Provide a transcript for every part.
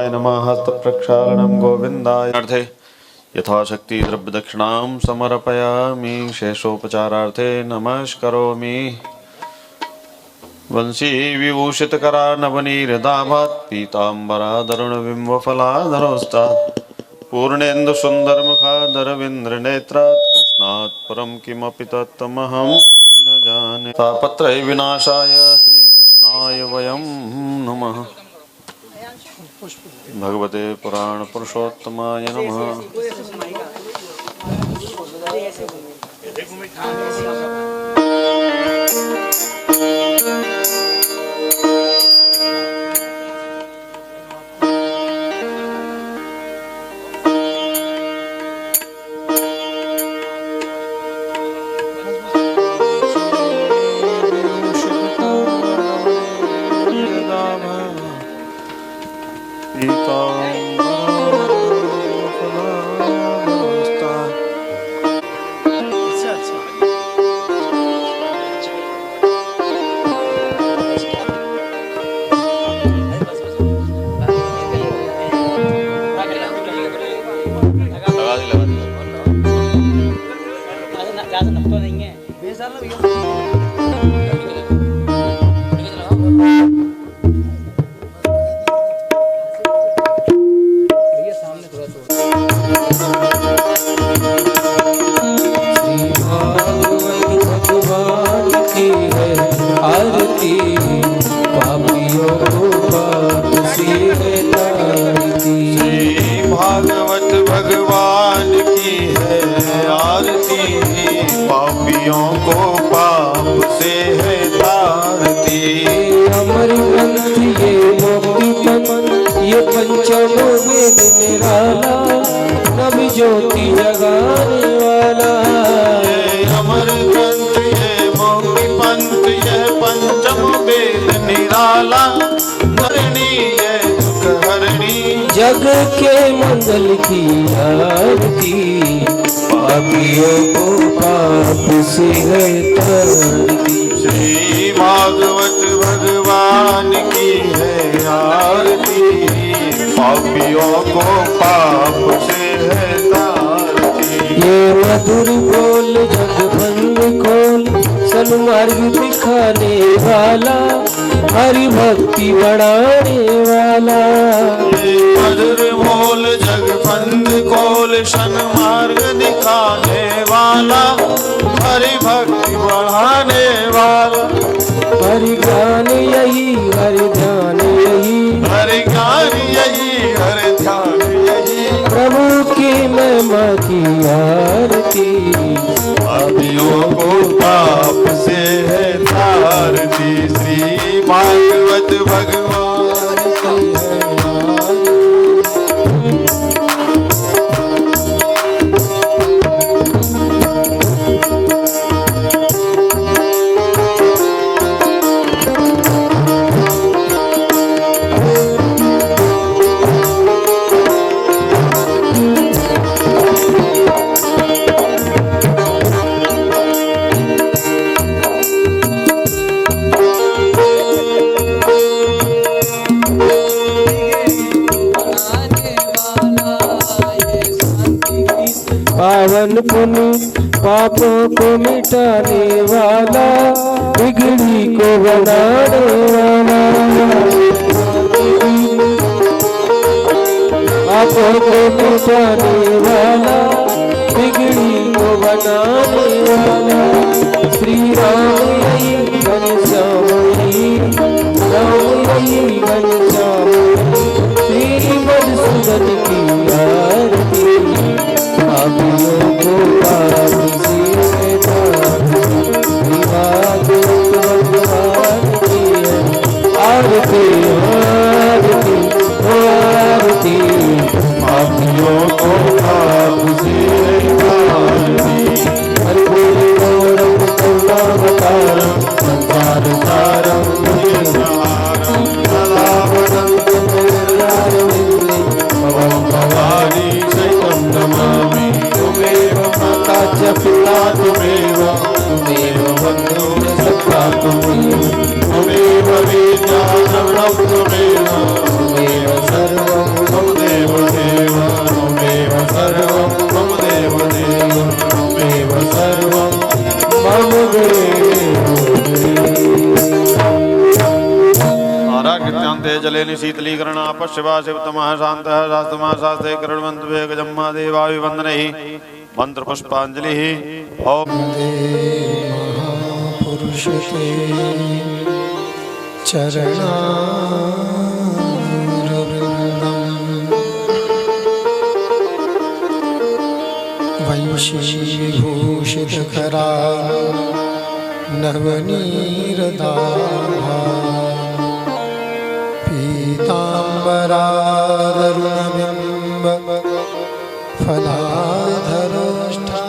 गोविंदाय नमः। हस्तप्रक्षालनं गोविंदाय अर्थे यथाशक्ति द्रव्यदक्षिणां समर्पयामि। शेषोपचारार्थे नमस्करोमि। वंशी विभूषितकरा नवनीरदाभात् पीताम्बराधरुणबिम्बफलाधरोस्तात् पूर्णेन्दु सुन्दरमुखादरविन्द्रनेत्रात् कृष्णात् परं किमपि तत्त्वमहं न जाने। तापत्रय विनाशाय श्रीकृष्णाय वयं नमः। भगवते पुराण पुरुषोत्तमाय नमः। जग के मंगल की आरती पापियों को पाप से है तारती। श्री भागवत भगवान की है आरती पापियों को पाप से है तारती। ये मधुर बोल जग बंद खोल सन्मार्ग दिखाने वाला हरि भक्ति बढ़ाने वाला। मधुर बोल जग बंद खोल सन्मार्ग दिखाने वाला हरि भक्ति बढ़ाने वाला। हरि ज्ञान यही हरि ध्यान यही हरि ज्ञान यही हरि ध्यान यही प्रभु की महिमा की आरती पापियों को पाप से है तारती। श्री भागवत भगवान की है पावन पुण्य पापों को मिटाने वाला बिगड़ी को बनाने वाला। पापों को मिटाने वाला बिगड़ी को बनाने वाला। श्री राम यही घनश्याम यही राम यही घनश्याम श्री मधुसूदन की आरती पापियों को पाप से है तारती। भगवान की है आरती आरती आरती पापियों को पाप से है तारती। हरि बोल गौरव करुणावतारम संसार सारम भवानी शिवा शिवतमः शान्तः शास्तमः शास्ते करुणवन्तु वेगजम्मा देवाभिवन्दनैः मन्त्रपुष्पाञ्जलिः ॐ महापुरुष ते चरणारविन्दम् वंशीभूषितकरा नवनीरदाभा पीताम्बरादरुणबिम्ब फलाधरोष्ठा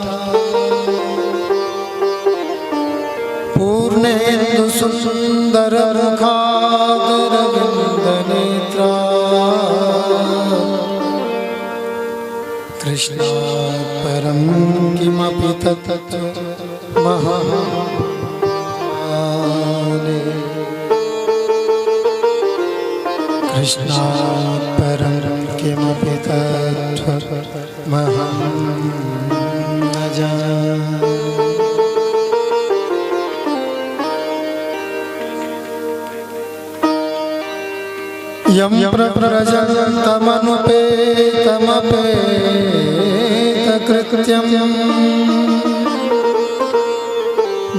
पूर्णेन्दुसुन्दरमुखादरविन्दनेत्रा कृष्णात् परं किमपि तत्त्वमहाने कृष्णात् परं किमपि तत्त्वमहं न जाने। यं प्रव्रजन्तमनुपेतमपेतकृत्यं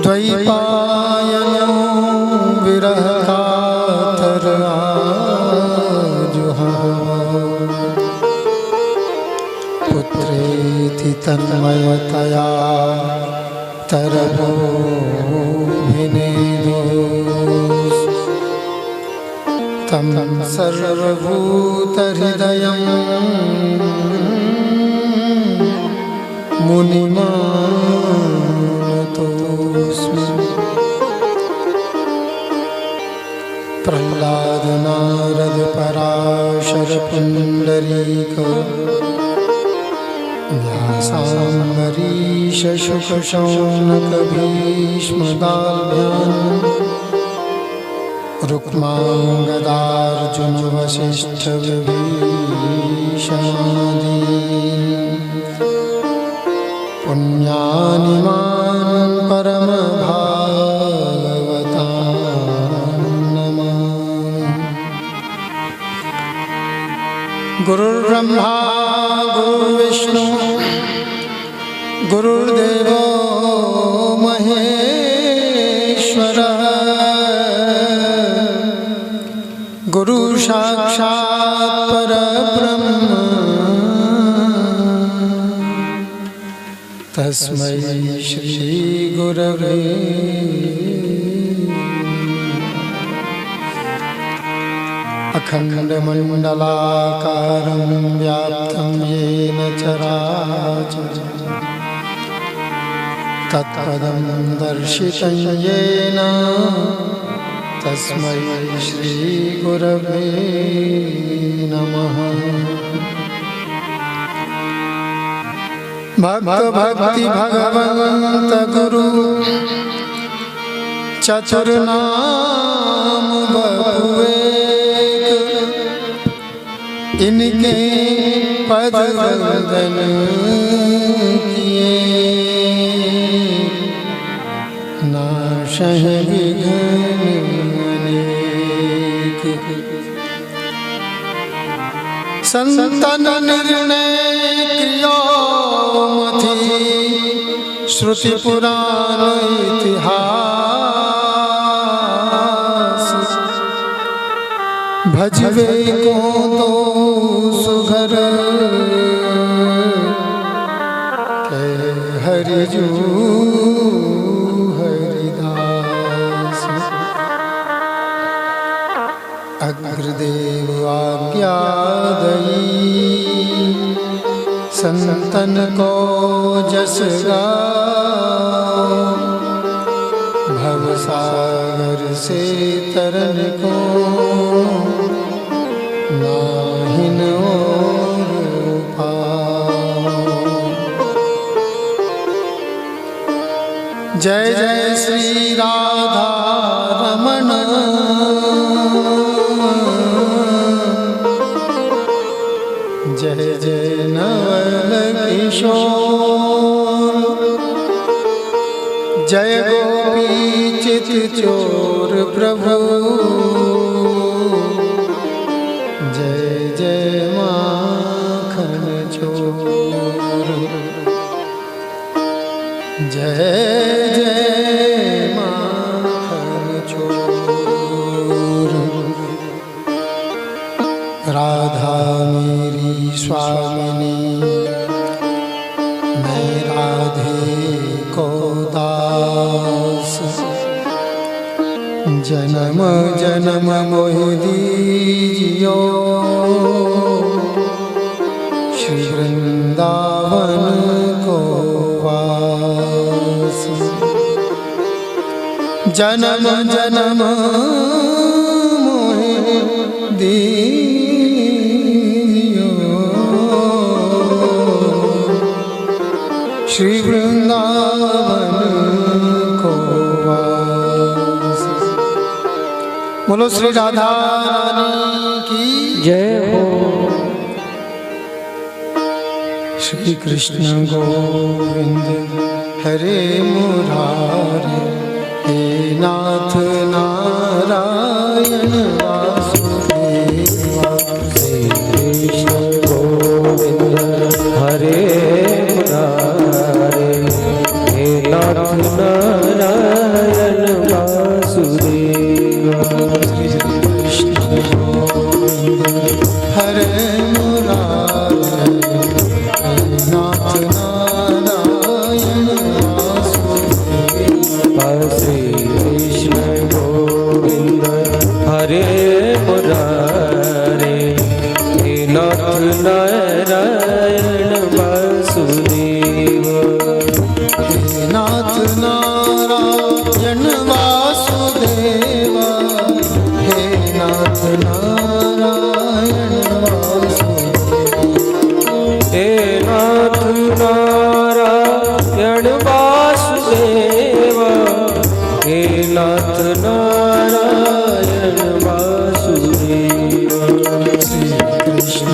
द्वैपायनो विरहकातराजुहाव पुत्रेति तन्मयतया तरवोभिनेदोस् तं सर्वभूतहृदयं मुनिमानतोऽस्मि। प्रह्लाद नारद पराशर पुण्डरीक व्यासाम्बरीश शुक शौनक भीष्म दाल्भ्यान् रुक्माङ्गदार्जुन वसिष्ठ विभीषणादि पुण्यानिमान् परमभागवतान् नमामि। गुरुर्ब्रह्मा गुरुर्विष्णु गुरुर्देवो महेश्वरः गुरु साक्षात् परब्रह्म तस्मै श्री गुरवे अखण्डमण्डलाकारं व्याप्तं येन चराचरं तत्पदं दर्शितं येन तस्मै श्री गुरवे नमः। भक्त भक्ति भगवंत गुरु चतुर्नाम बहुएक इनके पद वंदन किए नाशह विघ्न संतन निर्णय क्रियोमथि श्रुति पुराण इतिहास भजवे को तो सुघर के हरिजू हरिदास। अग्रदेव आज्ञादयी संतन को जस गाओ भवसागर से तरन को नाहिन और पाओ। जय जय श्री राधा रमण जय जय नवल किशोर जय गोपी चित चोर प्रभु जय जय माखन चोर जय जय माखन चोर। राधा मेरी स्वामिनी मैं राधे को दास जन्म जन्म मोहि दीजियो श्री वृंदावन को वास। जन्म जन्म मोहि दीजियो श्री वृंदावन को वास। बोलो श्री राधा रानी की जय हो। श्री कृष्ण गोविंद हरे मुरारे हे नाथ नारायण वासुदेवा। श्री कृष्ण गोविंद हरे मुरारे हे नाथ नारायण वासुदेवा। श्री कृष्ण गोविंद हरे मुरारे नाथ नारायण वासुदेवा। श्री कृष्ण गोविंद हरे मुरारे हे नाथ नारायण वासुदेवा। हे नाथ नारायण वासुदेवा। हे नाथ नारायण वासुदेवा। हे नाथ नारायण वासुदेवा। हे नाथ नारायण वासुदेवा। श्री कृष्ण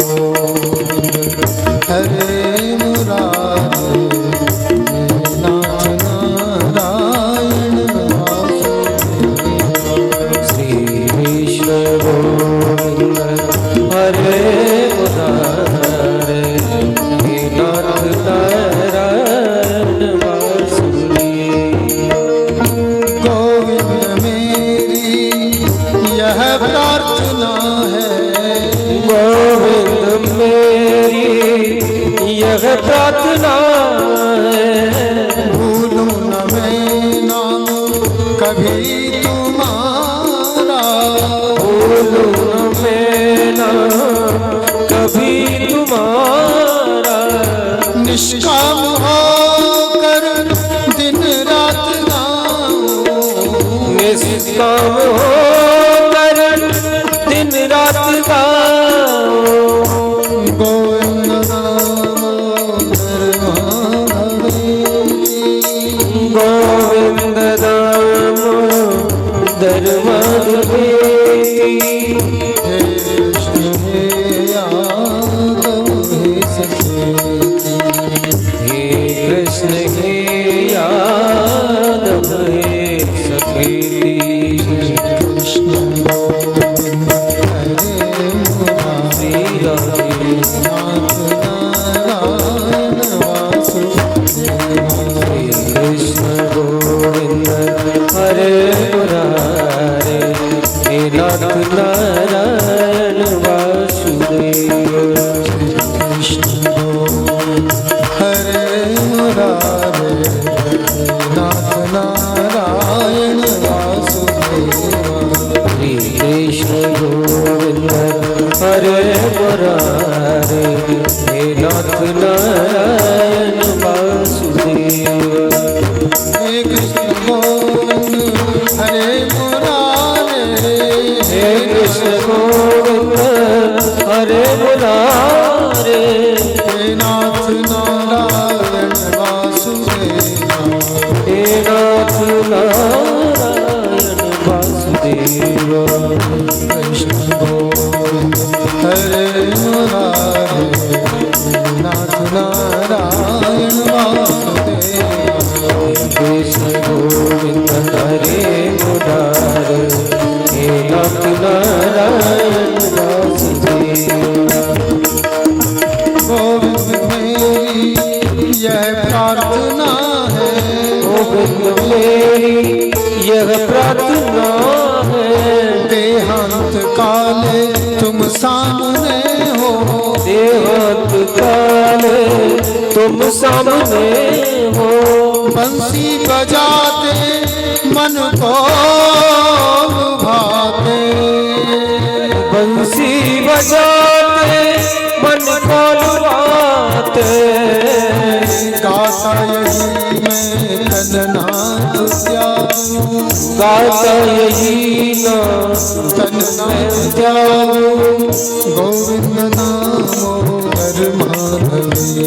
गोविंद हरे मुरारे नाथ नारायण वासुदेवा। श्री कृष्ण गोविंद हरे मुरारे हे नाथ नारायण वासुदेवा। गोविंद मेरी यह प्रार्थना है। गोविंद मेरी यह प्रार्थना है। भूलूं न मैं नाम कभी तुम्हारा। भूलूं न मैं नाम कभी तुम्हारा। निष्काम होकर दिन रात गाऊं। निष्काम होकर दिन रात गाओ। गोविंद दामोदर माधवेति। गोविंद दामोदर माधवेति। हे कृष्ण हे यादव हे सखेति। हे कृष्ण हे यादव हे सखेति। कृष्ण गोविंद हरे मुरारे नाथ नारायण वासुदेवा। कृष्ण गोविंद हरे मुरारे हे नाथ नारायण वासुदेवा। कृष्ण गोविंद हरे मुरारे नाथ नारायण वासुदेवा। श्री कृष्ण गोविंद हरे मुरारे हे नाथ नारायण वासुदेवा। हे कृष्ण गोविंद हरे मुरारे हे कृष्ण गोविंद हरे मुरारे हे नाथ नारायण वासुदेवा। हे नाथ नारायण वासुदेवा। कृष्ण गोविंद हरे मुरारे नाथ नारायण वासुदेवा। कृष्ण गोविंद हरे मुरारे हे नाथ नारायण वासुदेवा। तुम सामने हो। बंसी बजाते मन को लुभाते, बंसी बजाते मन को लुभाते, गाता यही मैं तननाथ त्यागूं, गाता यही ना तननाथ त्यागूं, गोविंद दामोदर माधवी,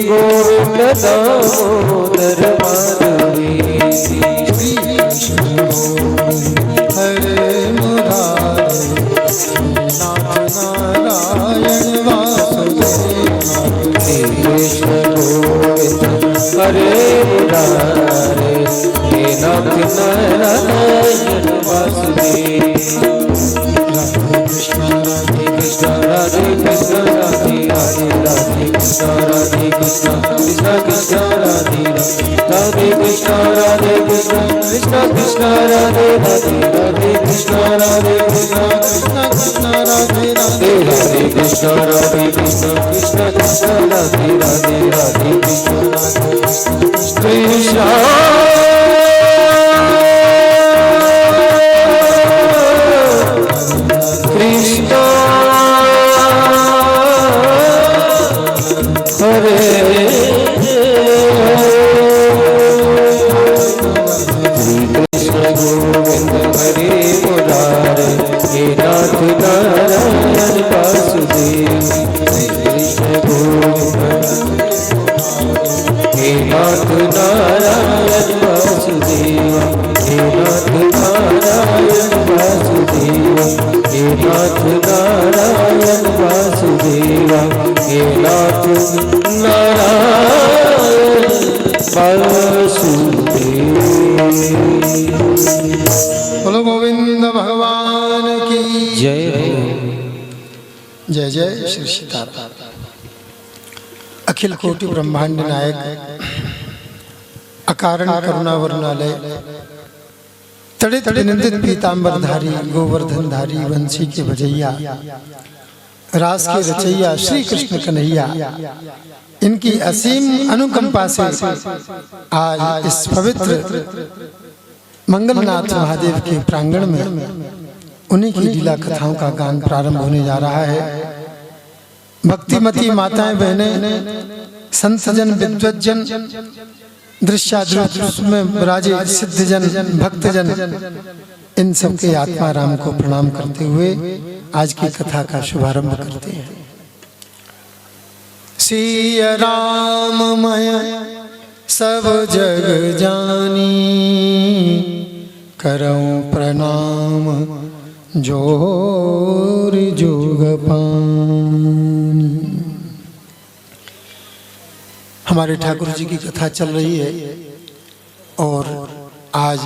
गोविंद दामोदर माधवी। श्री कृष्ण गोविंद हरे मुरारे, नाथ नारायण वासुदेव, श्री कृष्ण गोविंद हरे मुरारे, हे नाथ नारायण वासुदेव। राधे कृष्ण राधे कृष्ण राधे राधे राधे कृष्ण राधे कृष्ण कृष्ण कृष्ण राधे राधे कृष्ण राधे कृष्ण कृष्ण कृष्ण राधे राधे राधे कृष्ण राधे कृष्ण कृष्ण कृष्ण राधे राधे, राधे कृष्ण राधे कृष्ण कृष्ण कृष्ण राधे राधे राधे कृष्ण राधे कृष्ण कृष्ण हरे कृष्ण गोविंद हरे मुरारे, हे नाथ नारायण वासुदेव। कृष्ण गोविंद हे नाथ नारायण वासुदेव, हे नाथ नारायण वासुदेव, हे नाथ नारायण वासुदेव, हे नाथ नारायण वासुदेव। बोलो गोविंद भगवान की जय हो। जय जय श्री सीताराम। अखिल कोटि ब्रह्मांड नायक, अकारण करुणा वरुणालय, तड़ित निंदित पीतांबरधारी, गोवर्धनधारी, वंशी के भजैया, रास के रचैया श्री कृष्ण कन्हैया, इनकी असीम अनुकंपा से आज इस पवित्र मंगलनाथ महादेव के प्रांगण में उन्हीं की लीला कथाओं का गान प्रारंभ होने जा रहा है। भक्तिमती माताएं बहनें, संतजन, विद्वज्जन, दृश्यादृश्य में विराजे सिद्धजन, भक्तजन, इन सबके आत्मा राम को प्रणाम करते हुए आज की कथा का शुभारंभ करते हैं। सिया राममय सब जग जानी, करऊं प्रणाम जोर जोग पानी। हमारे ठाकुर जी की कथा चल रही है और आज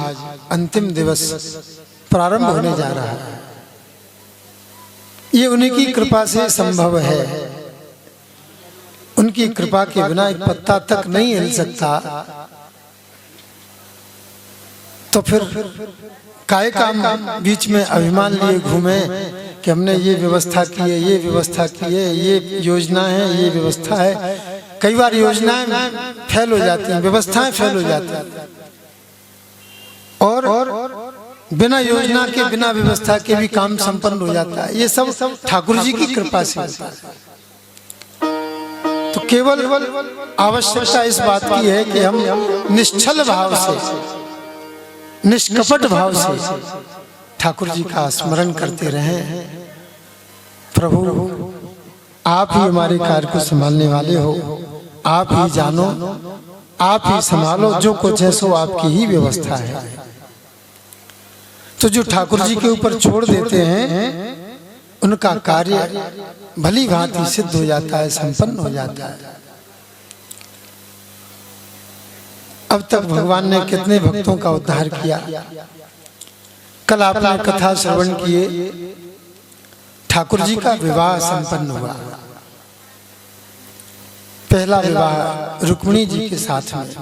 अंतिम दिवस प्रारंभ होने जा रहा है। ये उन्हीं की कृपा से संभव है। उनकी कृपा के बिना एक पत्ता तक नहीं हिल सकता। तो फिर काय काम बीच में अभिमान लिए घूमे कि हमने ये व्यवस्था की है, ये व्यवस्था की है, ये योजना है, ये व्यवस्था है। कई बार योजनाएं फेल हो जाती हैं, व्यवस्थाएं फेल हो जाती हैं और बिना योजना के, बिना व्यवस्था के भी काम संपन्न हो जाता है। ये सब ठाकुर जी की कृपा से होता है। तो केवल आवश्यकता इस बात की है कि हम निश्चल भाव से, निष्कपट भाव से ठाकुर जी का स्मरण करते रहें। प्रभु आप ही हमारे कार्य को संभालने वाले हो, आप ही जानो, आप ही संभालो, जो कुछ है सो आपकी ही व्यवस्था है। तो जो ठाकुर जी के ऊपर छोड़ देते हैं उनका कार्य भली भांति सिद्ध हो जाता है, संपन्न हो जाता है। अब तक भगवान ने कितने भक्तों का उद्धार किया। कल आपने कथा श्रवण किए, ठाकुर जी का विवाह संपन्न हुआ। पहला विवाह रुक्मिणी जी के साथ में।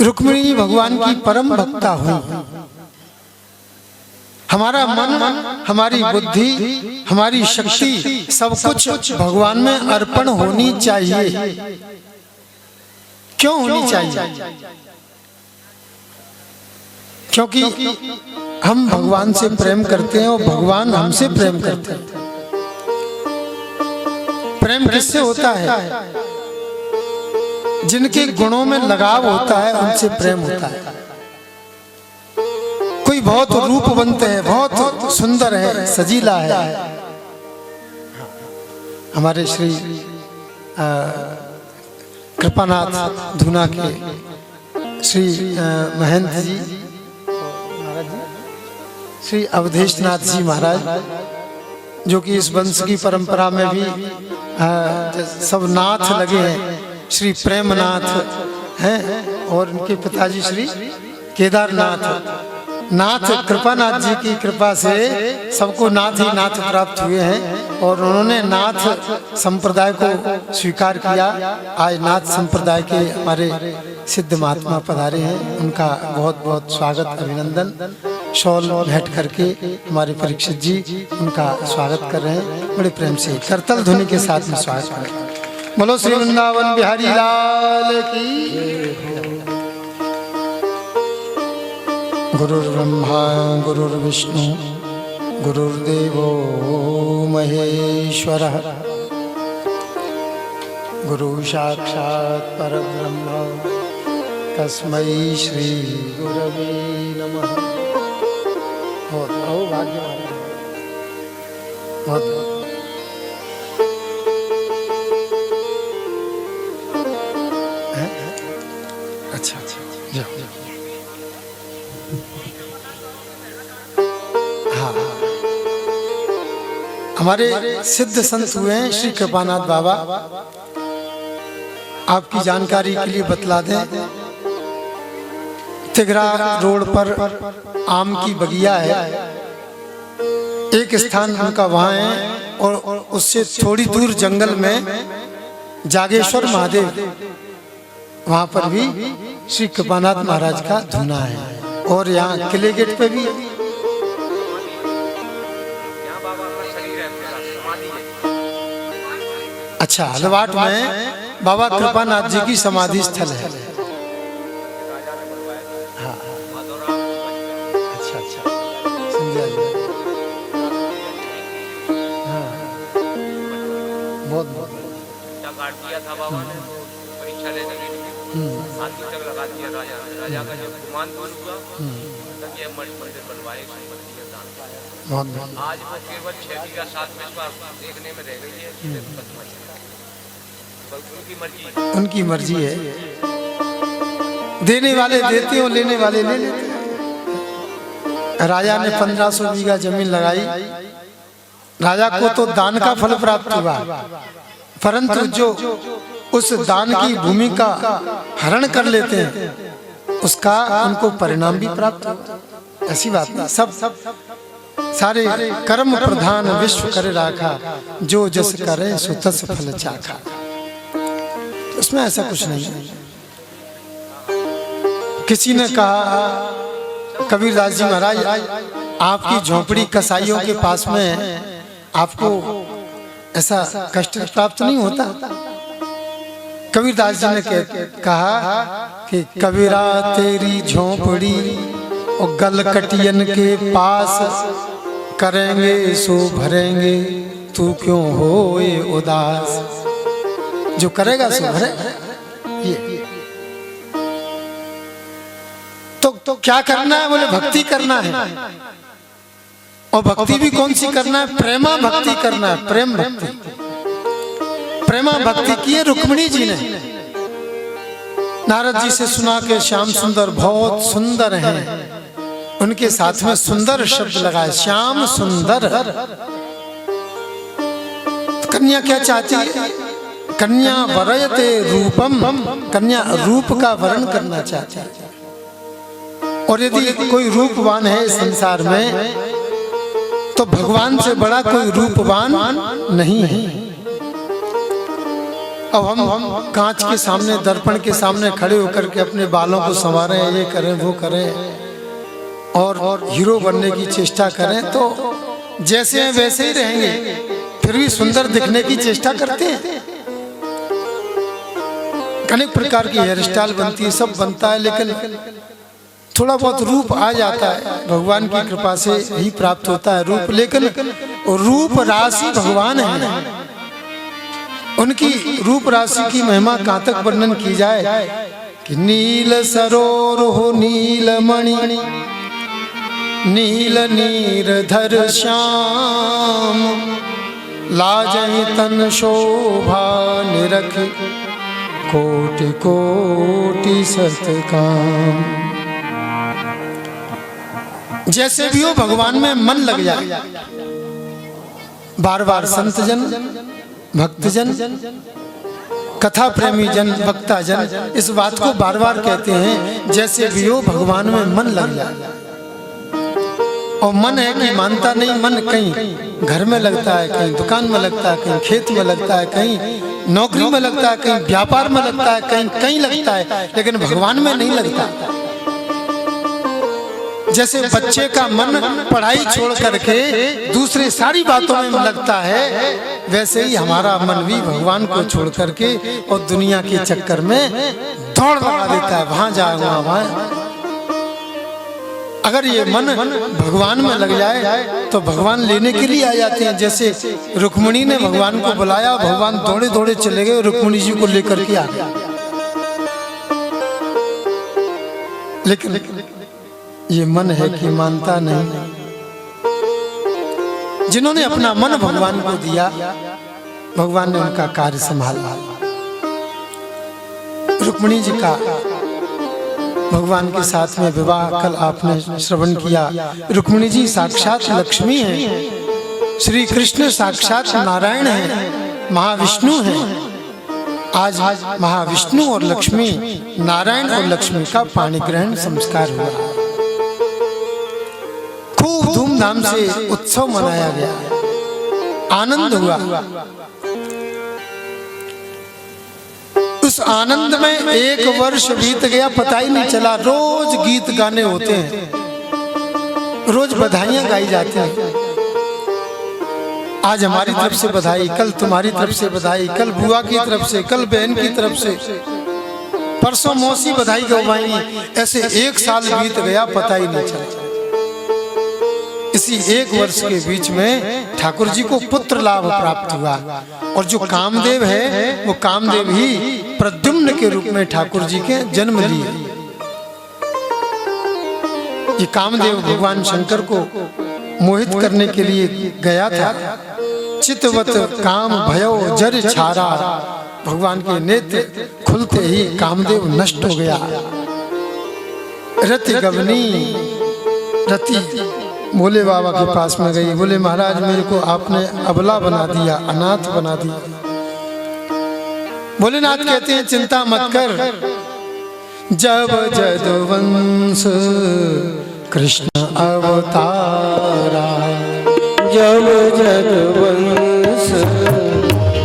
रुक्मिणी जी भगवान की परम भक्ता हुई। हमारा मन, हमारी बुद्धि, हमारी शक्ति सब कुछ भगवान में अर्पण होनी चाहिए। क्यों होनी चाहिए? क्योंकि हम भगवान से प्रेम करते हैं और भगवान हमसे प्रेम करते हैं। प्रेम किससे होता है? जिनके गुणों में लगाव होता है उनसे प्रेम होता है। कोई बहुत रूपवंत है, बहुत सुंदर है, सजीला है। हमारे श्री कृपानाथ धूना के श्री महेंद्र जी, श्री अवधेशनाथ जी महाराज, जो कि इस वंश की परंपरा में भी सब नाथ लगे हैं। श्री प्रेमनाथ हैं और उनके पिताजी श्री केदारनाथ। नाथ कृपानाथ जी की कृपा से सबको नाथ ही नाथ प्राप्त हुए हैं और उन्होंने नाथ संप्रदाय को स्वीकार किया। आज नाथ संप्रदाय के हमारे सिद्ध महात्मा पधारे हैं, उनका बहुत बहुत स्वागत, अभिनंदन। शॉल भेंट करके हमारे परीक्षित जी उनका स्वागत कर रहे हैं, बड़े प्रेम से करतल ध्वनि के साथ में स्वागत कर रहे हैं। बोलो श्री वृंदावन बिहारी लाल की। गुरुर्ब्रह्मा गुरुर्विष्णु गुरुर्देवो महेश्वरः, गुरु साक्षात् परब्रह्म तस्मै श्री गुरवे नमः। बहुत भाग्यवान, बहुत अच्छा अच्छा। हाँ, हमारे सिद्ध संत हुए हैं श्री कृपानाथ बाबा। आपकी जानकारी के लिए बतला दें, तिगरा रोड पर आम की बगिया है, एक स्थान उनका वहाँ है और उससे थोड़ी दूर जंगल में जागेश्वर महादेव, वहाँ पर भी श्री कृपानाथ महाराज का धूना है। और यहाँ किले गेट पे भी है। अच्छा, हलवाट में बाबा कृपानाथ जी की समाधि स्थल है। हाँ, अच्छा अच्छा, समझा जी। हाँ, बहुत बहुत काट दिया था बाबा ने परीक्षा लेने के लिए, आदमी तक लगा दिया। राजा का जब गुमान दूर हुआ तब ये मंदिर बनवाए, बहुत बहुत। आज वो केवल 6 बीघा 7 बिस्वा देखने में रह गई है। उनकी मर्जी, उनकी मर्जी है, देने वाले देते हो, लेने वाले ले लेते हैं। राजा ने 1500 बीघा जमीन लगाई। राजा को तो दान का फल प्राप्त हुआ, परंतु जो उस दान की भूमि का हरण कर लेते हैं उसका उनको परिणाम भी प्राप्त हुआ। ऐसी बात नहीं, सब सारे कर्म प्रधान विश्व करे राखा, जो जस करे सो तस फल चाखा। उसमें ऐसा कुछ नहीं है। किसी ने कहा, कबीरदास जी महाराज, आपकी झोपड़ी कसाईयों के पास में है, आपको ऐसा कष्ट प्राप्त नहीं होता? कबीरदास जी ने कहा कि कबीरा तेरी झोपड़ी और गलकटियन के पास, करेंगे सो भरेंगे तू क्यों होए उदास। जो करेगा सो भरे। ये तो क्या करना है? बोले भक्ति करना है। और भक्ति भी कौन सी करना है? प्रेमा भक्ति करना है, प्रेम भक्ति। प्रेमा भक्ति की है रुक्मिणी जी ने। नारद जी से सुना के श्याम सुंदर बहुत सुंदर हैं, उनके साथ में सुंदर शब्द लगाए, श्याम सुंदर। तो कन्या क्या चाहती है? कन्या वरयते रूपम, कन्या रूप का वर्ण करना चाहती है। और यदि कोई रूपवान है इस संसार में तो भगवान से बड़ा कोई रूपवान नहीं है। अब हम कांच के सामने, दर्पण के सामने खड़े होकर के अपने बालों को संवारें, ये करें वो करें, और हीरो बनने की चेष्टा करें तो जैसे हैं वैसे ही रहेंगे, फिर भी सुंदर दिखने की चेष्टा करते हैं। अनेक प्रकार की हेयर स्टाइल बनती है, सब बनता है, लेकिन थोड़ा बहुत रूप आ जाता है, भगवान की कृपा से ही प्राप्त होता है रूप। लेकिन रूप राशि भगवान है, उनकी रूप राशि की महिमा कहाँ तक वर्णन की जाए कि नील सरोर हो नील मणि, नील नीरधर श्याम, लाजहि तन शोभा निरख, कोटि कोटि सतकाम। जैसे भी हो भगवान में मन लग जाए। बार बार संत जन, भक्तजन, कथा प्रेमी जन, वक्ता जन इस बात को बार बार कहते हैं, जैसे भी हो भगवान में मन लग जाए। और मन है कि मानता नहीं, मन कहीं घर में लगता है, कहीं दुकान में लगता है, कहीं खेत में लगता है, कहीं नौकरी में लगता है, कहीं व्यापार में लगता है, कहीं कहीं लगता है, लेकिन भगवान में नहीं लगता। जैसे बच्चे का मन पढ़ाई छोड़ करके दूसरे सारी बातों में लगता है, वैसे ही हमारा मन भी भगवान को छोड़ करके और दुनिया के चक्कर में दौड़ लगा देता है, वहां जाऊंगा वहां। अगर ये मन भगवान में लग जाए तो भगवान लेने के लिए आ जाते हैं। जैसे रुक्मिणी ने भगवान को बुलाया, भगवान दौड़े दौड़े चले गए, रुक्मिणी जी को लेकर के आ गए। लेकिन ये मन है कि मानता नहीं। जिन्होंने अपना मन भगवान को दिया, भगवान ने उनका कार्य संभाला। रुक्मिणी जी का भगवान के साथ में विवाह कल आपने श्रवण किया। रुक्मिणी जी साक्षात लक्ष्मी हैं, श्री कृष्ण साक्षात नारायण हैं, महाविष्णु हैं। आज महाविष्णु और लक्ष्मी, नारायण और लक्ष्मी का पाणी ग्रहण संस्कार हुआ। खूब धूमधाम से उत्सव मनाया गया, आनंद हुआ। उस आनंद में 1 वर्ष बीत गया, पता ही नहीं चला। रोज गीत गाने होते हैं, रोज बधाइयां गाई जाती हैं। आज हमारी तरफ से बधाई, कल तुम्हारी तरफ से बधाई, कल बुआ की तरफ से, कल बहन की तरफ से, परसों मौसी बधाई गवाएंगी। ऐसे 1 साल बीत गया, पता ही नहीं चला। इसी 1 वर्ष के बीच में ठाकुर जी को पुत्र लाभ प्राप्त हुआ। और जो कामदेव है, वो कामदेव ही प्रद्युम्न के रूप में ठाकुर जी के जन्म लिए। ये कामदेव भगवान शंकर को मोहित करने के लिए गया था। चितवत काम भयो जर छारा, भगवान के नेत्र खुलते ही कामदेव नष्ट हो गया। रति गवनी, रति भोले बाबा के पास में गई, बोले महाराज मेरे को आपने अबला बना दिया, अनाथ बना दिया। भोलेनाथ कहते हैं चिंता मत कर, जब जदवंश कृष्ण अवतारा, जब जदवंश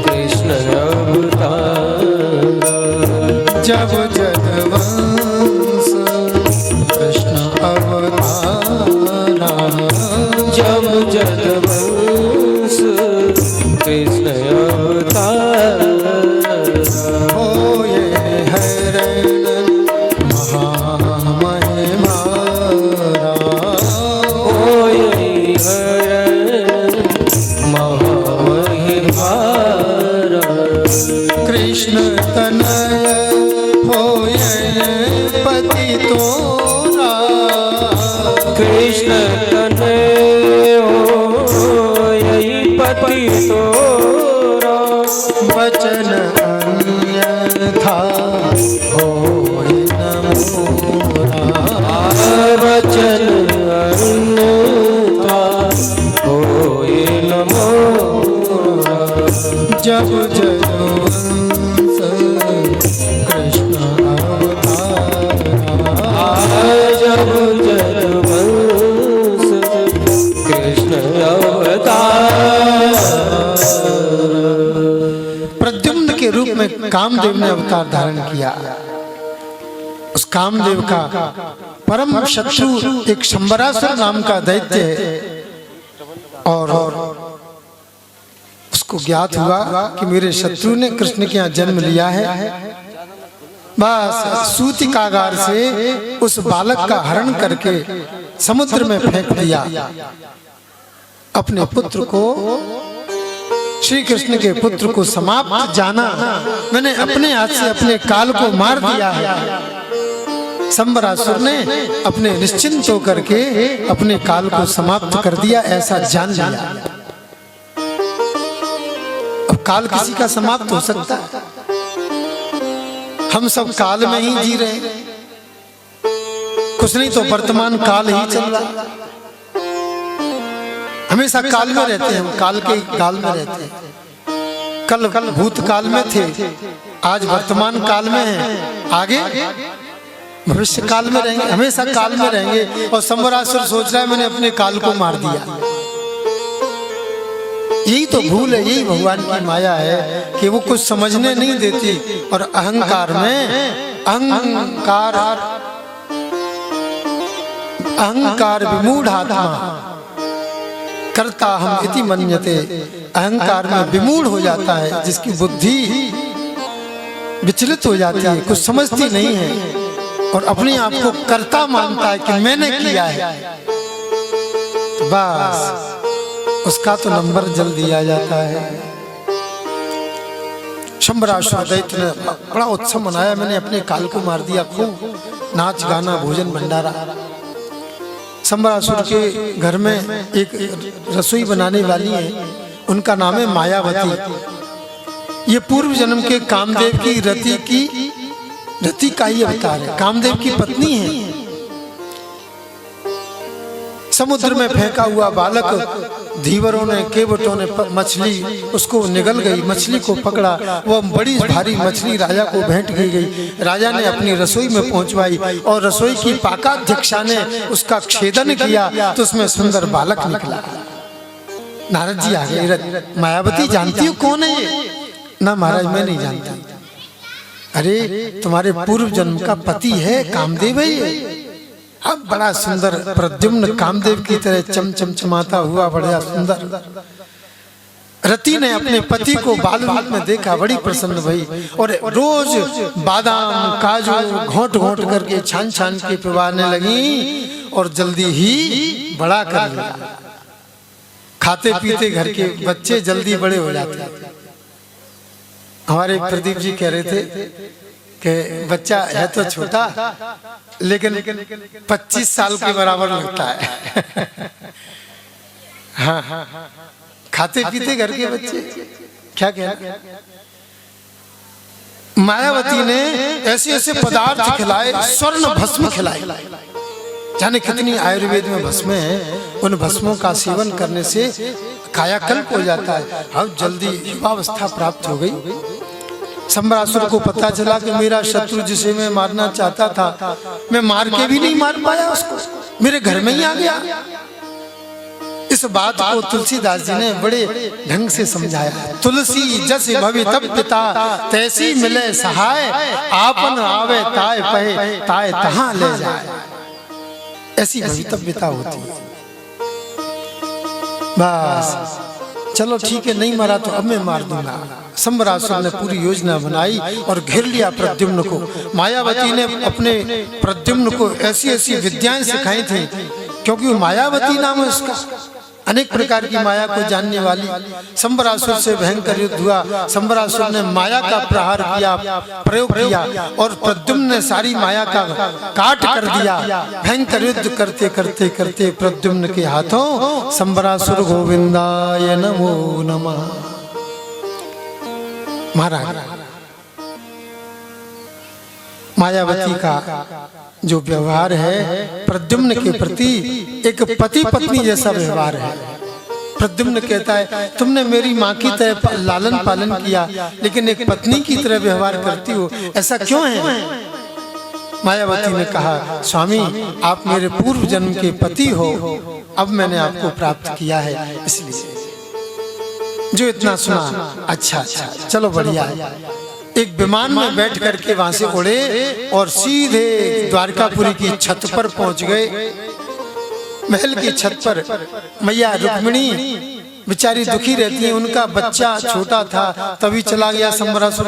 कृष्ण अवतारा, जब जदवंश कृष्ण अवतारा, जब जदवंश कृष्ण अवतारा, होए हरण महामहिमारा, होए हरण महामहिमारा, कृष्ण तनय होए पति तोरा, कृष्ण तनय होए पति तोरा, वचन अन्यथा होए न मोरा, वचन अन्यथा होए न मोरा, जब जदवंश कृष्ण अवतारा, जब जदवंश कृष्ण अवतारा। प्रद्युम्न के रूप में कामदेव ने अवतार धारण किया। उस कामदेव का परम शत्रु एक शंबरासुर नाम का दैत्य है और उसको ज्ञात हुआ कि मेरे शत्रु ने कृष्ण के यहाँ जन्म लिया है। बस सूती कागार से उस बालक का हरण करके समुद्र में फेंक दिया। अपने पुत्र को, श्री कृष्ण के पुत्र को समाप्त जाना, मैंने अपने हाथ से अपने काल को मार दिया है। शंबरासुर ने अपने निश्चिंत होकर के अपने काल को समाप्त कर दिया, ऐसा जान लिया। अब काल किसी का समाप्त हो सकता है? हम सब काल में ही जी रहे हैं, कुछ नहीं तो वर्तमान काल ही चल रहा, हमेशा काल में रहते हैं, हम काल के काल में रहते हैं। कल भूतकाल में थे, आज वर्तमान काल में हैं, आगे भविष्य काल में रहेंगे, हमेशा काल में रहेंगे। और शंबरासुर सोच रहा है मैंने अपने काल को मार दिया। यही तो भूल है, यही भगवान की माया है कि वो कुछ समझने नहीं देती और अहंकार में अहंकार विमूढ़ आत्मा करता हम इति मन्यते, अहंकार में विमूढ़ हो जाता है, जिसकी बुद्धि विचलित हो जाती है, कुछ समझती नहीं है और अपने आप को कर्ता मानता है कि मैंने किया है, तो बस उसका तो नंबर जल्द दिया जाता है। शंबरासुर दैत्य ने बड़ा उत्सव मनाया, मैंने अपने काल को मार दिया, खूब नाच गाना भोजन भंडारा। शंबरासुर के घर में एक रसोई बनाने वाली है, उनका नाम है मायावती। ये पूर्व जन्म के कामदेव की रति का ही अवतार है, कामदेव की पत्नी है। समुद्र में फेंका हुआ बालक धीवरों ने, केवटों ने मछली उसको निगल गई, मछली को पकड़ा, वो बड़ी भारी मछली राजा को भेंट की गई। राजा ने अपनी रसोई में पहुंचवाई और रसोई की पाकाध्यक्षा ने उसका छेदन किया तो उसमें सुंदर बालक निकला। नारद जी आ गए, मायावती जानती हो कौन है ये? ना महाराज मैं नहीं जानता। अरे तुम्हारे पूर्व जन्म का पति है, कामदेव है ये। अब बड़ा सुंदर प्रद्युम्न कामदेव की तरह चमचमाता हुआ बड़ा सुंदर। रति ने अपने पति को बाल रूप में देखा, बड़ी प्रसन्न भई और रोज बादाम काजू घोंट घोंट करके छान छान के पिवाने लगी और जल्दी ही बड़ा कर लिया। खाते पीते घर के बच्चे जल्दी बड़े हो जाते हैं। हमारे प्रदीप जी कह रहे थे कि बच्चा है तो छोटा लेकिन 25 साल के बराबर लगता है। हाँ, खाते पीते घर के बच्चे क्या कह, मायावती ने ऐसे ऐसे पदार्थ खिलाए, स्वर्ण भस्म खिलाए, जाने कितनी आयुर्वेद में भस्म है, उन भस्मों का सेवन करने से कायाकल्प हो जाता है। अब जल्दी युवावस्था प्राप्त हो गई। शंबरासुर को पता चला कि मेरा शत्रु जिसे मैं मारना चाहता था, मैं मार के भी नहीं मार पाया उसको, मेरे घर में ही आ गया। इस बात को तुलसीदास जी ने बड़े ढंग से समझाया। तुलसी जस भवितव्यता तैसी मिले सहाय, आपन आवे ताय पहे ताय तहां ले जाए। ऐसी भवितव्यता होती है। बस चलो ठीक है, नहीं मरा तो अब मैं मार दूंगा। शंबरासुर ने पूरी योजना बनाई और घेर लिया प्रद्युम्न को। मायावती ने अपने प्रद्युम्न को ऐसी ऐसी विद्याएं सिखाई थी, क्योंकि वो मायावती नाम है उसका, अनेक प्रकार की माया को जानने वाली। शंबरासुर से भयंकर युद्ध हुआ। शंबरासुर ने माया का प्रहार किया, प्रयोग किया और प्रद्युम्न ने सारी माया का काट कर दिया। भयंकर युद्ध करते करते करते प्रद्युम्न के हाथों शंबरासुर गोविंदाय नमो नमः मारा। मायावती का जो व्यवहार है प्रद्युम्न के प्रति एक पति पत्नी जैसा व्यवहार है। प्रद्युम्न कहता है तुमने मेरी माँ की तरह लालन पालन किया, लेकिन एक पत्नी की तरह व्यवहार करती हो, ऐसा क्यों है? मायावती ने कहा स्वामी आप मेरे पूर्व जन्म के पति हो, अब मैंने आपको प्राप्त किया है, इसलिए। जो इतना सुना अच्छा चलो बढ़िया है। एक विमान में बैठ करके वहां से उड़े और सीधे द्वारकापुरी की छत पर पहुंच गए। महल की छत पर मैया रुक्मिणी बेचारी दुखी रहती है, उनका बच्चा छोटा था तभी चला गया, संबरासुर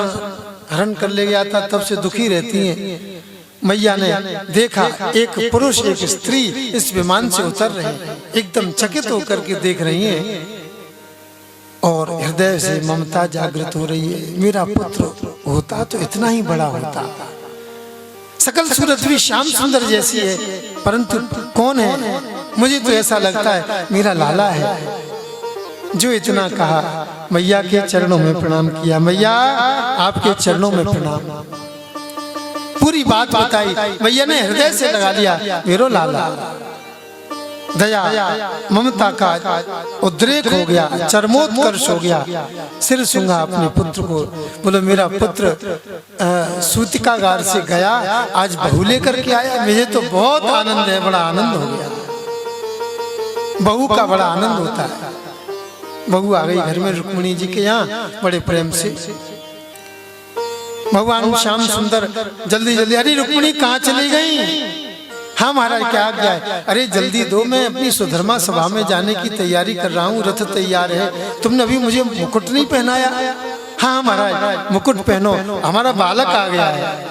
हरण कर ले गया था, तब से दुखी रहती हैं। मैया ने देखा एक पुरुष एक स्त्री इस विमान से उतर रहे हैं, एकदम चकित होकर के देख रही हैं और हृदय से ममता जागृत हो रही है। मेरा पुत्र होता तो इतना ही बड़ा होता, सकल सूरत भी श्याम सुंदर जैसी है, परंतु कौन है? मुझे तो ऐसा लगता है मेरा लाला है। जो इतना कहा, मैया के चरणों में प्रणाम किया। मैया आपके चरणों में प्रणाम। पूरी बात बताई। मैया ने हृदय से लगा लिया, मेरो लाला। दया ममता का उद्रेक हो गया, चरमोत्कर्ष हो गया। सिर सूंघा अपने पुत्र को, बोलो मेरा पुत्र सूतिकागार से गया, आज बहू लेकर के आया। मुझे तो बहुत आनंद है, बड़ा आनंद हो गया। बहू का बड़ा आनंद होता है। बहू आ गई घर में रुक्मिणी जी के यहाँ बड़े प्रेम से। भगवान श्याम सुंदर जल्दी जल्दी, अरे रुक्मिणी कहाँ चली गई? हाँ महाराज क्या आज्ञा है? अरे जल्दी दो, मैं अपनी सुधर्मा सभा में जाने की तैयारी कर रहा हूँ, रथ तैयार है। तुमने अभी मुझे मुकुट नहीं पहनाया। हाँ महाराज मुकुट पहनो, हमारा बालक आ गया है।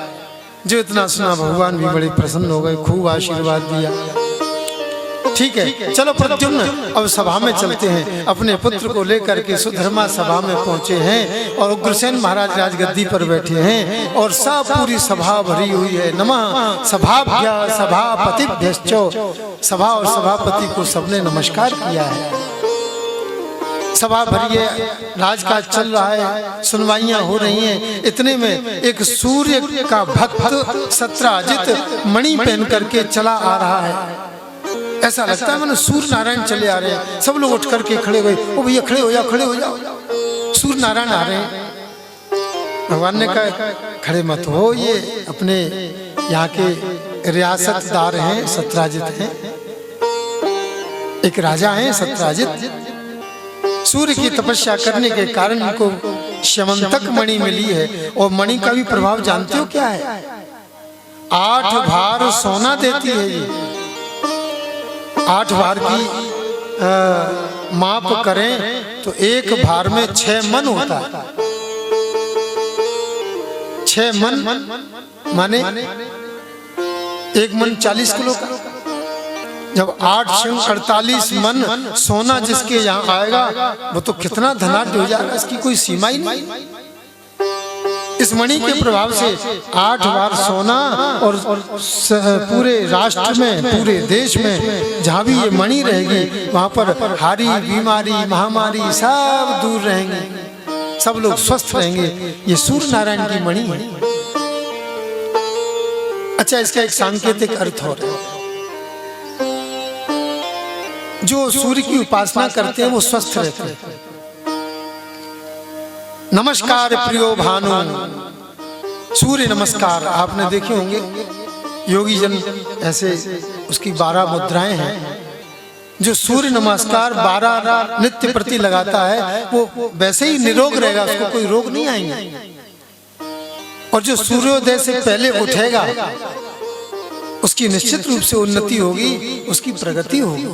जो इतना सुना भगवान भी बड़े प्रसन्न हो गए, खूब आशीर्वाद दिया। ठीक है चलो प्रद्युम्न अब सभा में चलते हैं। अपने पुत्र को लेकर के सुधर्मा सभा में पहुंचे हैं और उग्रसेन महाराज राजगद्दी पर बैठे हैं और सब पूरी सभा भरी हुई है। नमः सभाभ्य सभापतिभ्यश्चो, सभा और सभापति को सबने नमस्कार किया है। सभा भरी है, राजकाज चल रहा है, सुनवाइयां हो रही हैं। इतने में एक सूर्य का भक्त सत्राजित मणि पहन करके चला आ रहा है। ऐसा लगता है मैंने सूर्य नारायण चले आ रहे हैं। सब लोग उठ करके खड़े हुए, ओ भैया खड़े हो जाओ, खड़े हो जाओ, सूर्य नारायण आ रहे हैं। भगवान ने कहा खड़े मत हो, ये अपने यहाँ के रियासतदार हैं, सत्राजित हैं, एक राजा हैं सत्राजित। सूर्य की तपस्या करने के कारण इनको श्यमंतक मणि मिली है। और मणि का भी प्रभाव जानते हो क्या है? 8 भार सोना देती है ये। 8 भार की माप करें तो एक भार में 6 मन होता है। 6 मन माने एक मन 40 किलो का। जब 8 संग 48 मन सोना जिसके यहाँ आएगा वो तो कितना धनाढ्य हो जाएगा, इसकी कोई सीमा ही नहीं। इस मणि के प्रभाव से 8 बार सोना और पूरे राष्ट्र में, पूरे देश में जहाँ भी ये मणि रहेगी वहाँ पर हारी बीमारी महामारी सब दूर रहेंगे, सब लोग स्वस्थ रहेंगे। ये सूर्य नारायण की मणि है। अच्छा इसका एक सांकेतिक अर्थ हो रहा है। जो सूर्य की उपासना करते हैं वो स्वस्थ रहते हैं। नमस्कार प्रियो भानु, सूर्य नमस्कार आपने देखे होंगे। योगी जन ऐसे उसकी 12 मुद्राएं हैं। जो सूर्य नमस्कार 12 नित्य प्रति लगाता है वो वैसे ही निरोग रहेगा, उसको कोई रोग नहीं आएंगे। और जो सूर्योदय से पहले उठेगा उसकी निश्चित रूप से उन्नति होगी, उसकी प्रगति होगी,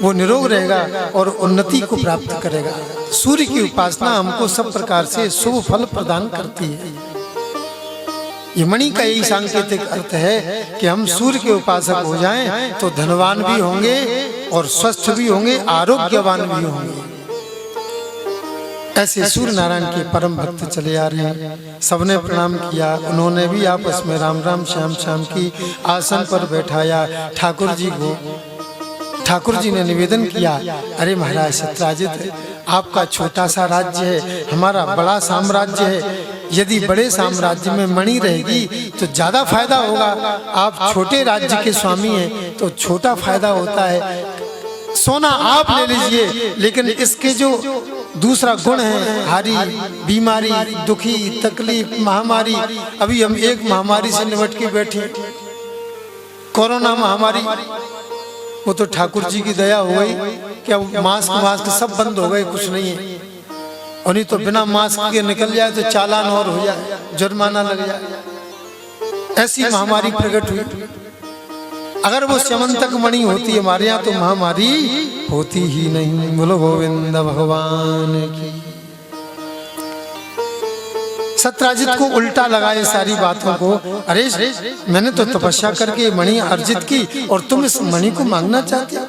वो निरोग रहेगा और उन्नति को प्राप्त करेगा। सूर्य की उपासना हमको सब प्रकार से शुभ फल प्रदान करती है। ये मणि का यही सांकेतिक अर्थ है कि हम सूर्य के उपासक हो जाएं तो धनवान भी होंगे और स्वस्थ भी होंगे, आरोग्यवान भी होंगे। ऐसे सूर्य नारायण के परम भक्त चले आ रहे हैं। सबने प्रणाम किया। उन्होंने भी आपस में राम राम श्याम श्याम की आसन पर बैठाया। ठाकुर जी को ठाकुर जी ने निवेदन किया, अरे महाराज सत्राजित, आपका छोटा सा राज्य है, हमारा बड़ा साम्राज्य है। यदि बड़े साम्राज्य में मणि रहेगी तो ज्यादा फायदा होगा। आप छोटे राज्य के स्वामी हैं तो छोटा फायदा होता है। सोना आप ले लीजिए, लेकिन इसके जो दूसरा गुण है, हारी बीमारी दुखी तकलीफ महामारी, अभी हम एक महामारी से निपट के बैठे, कोरोना महामारी। वो तो ठाकुर जी की दया हो गई कि अब मास्क सब बंद हो गए, कुछ नहीं है। और नहीं तो बिना मास्क के निकल जाए तो चालान और हो जाए, जुर्माना लग जाए। ऐसी महामारी प्रकट हुई। अगर वो स्यमंतक मणि होती हमारे यहाँ तो महामारी होती ही नहीं। बोलो गोविंद भगवान की। सत्राजित को उल्टा लगाए सारी बातों को। अरे मैंने तो तपस्या करके मणि अर्जित की और तुम इस मणि को मांगना चाहते हो?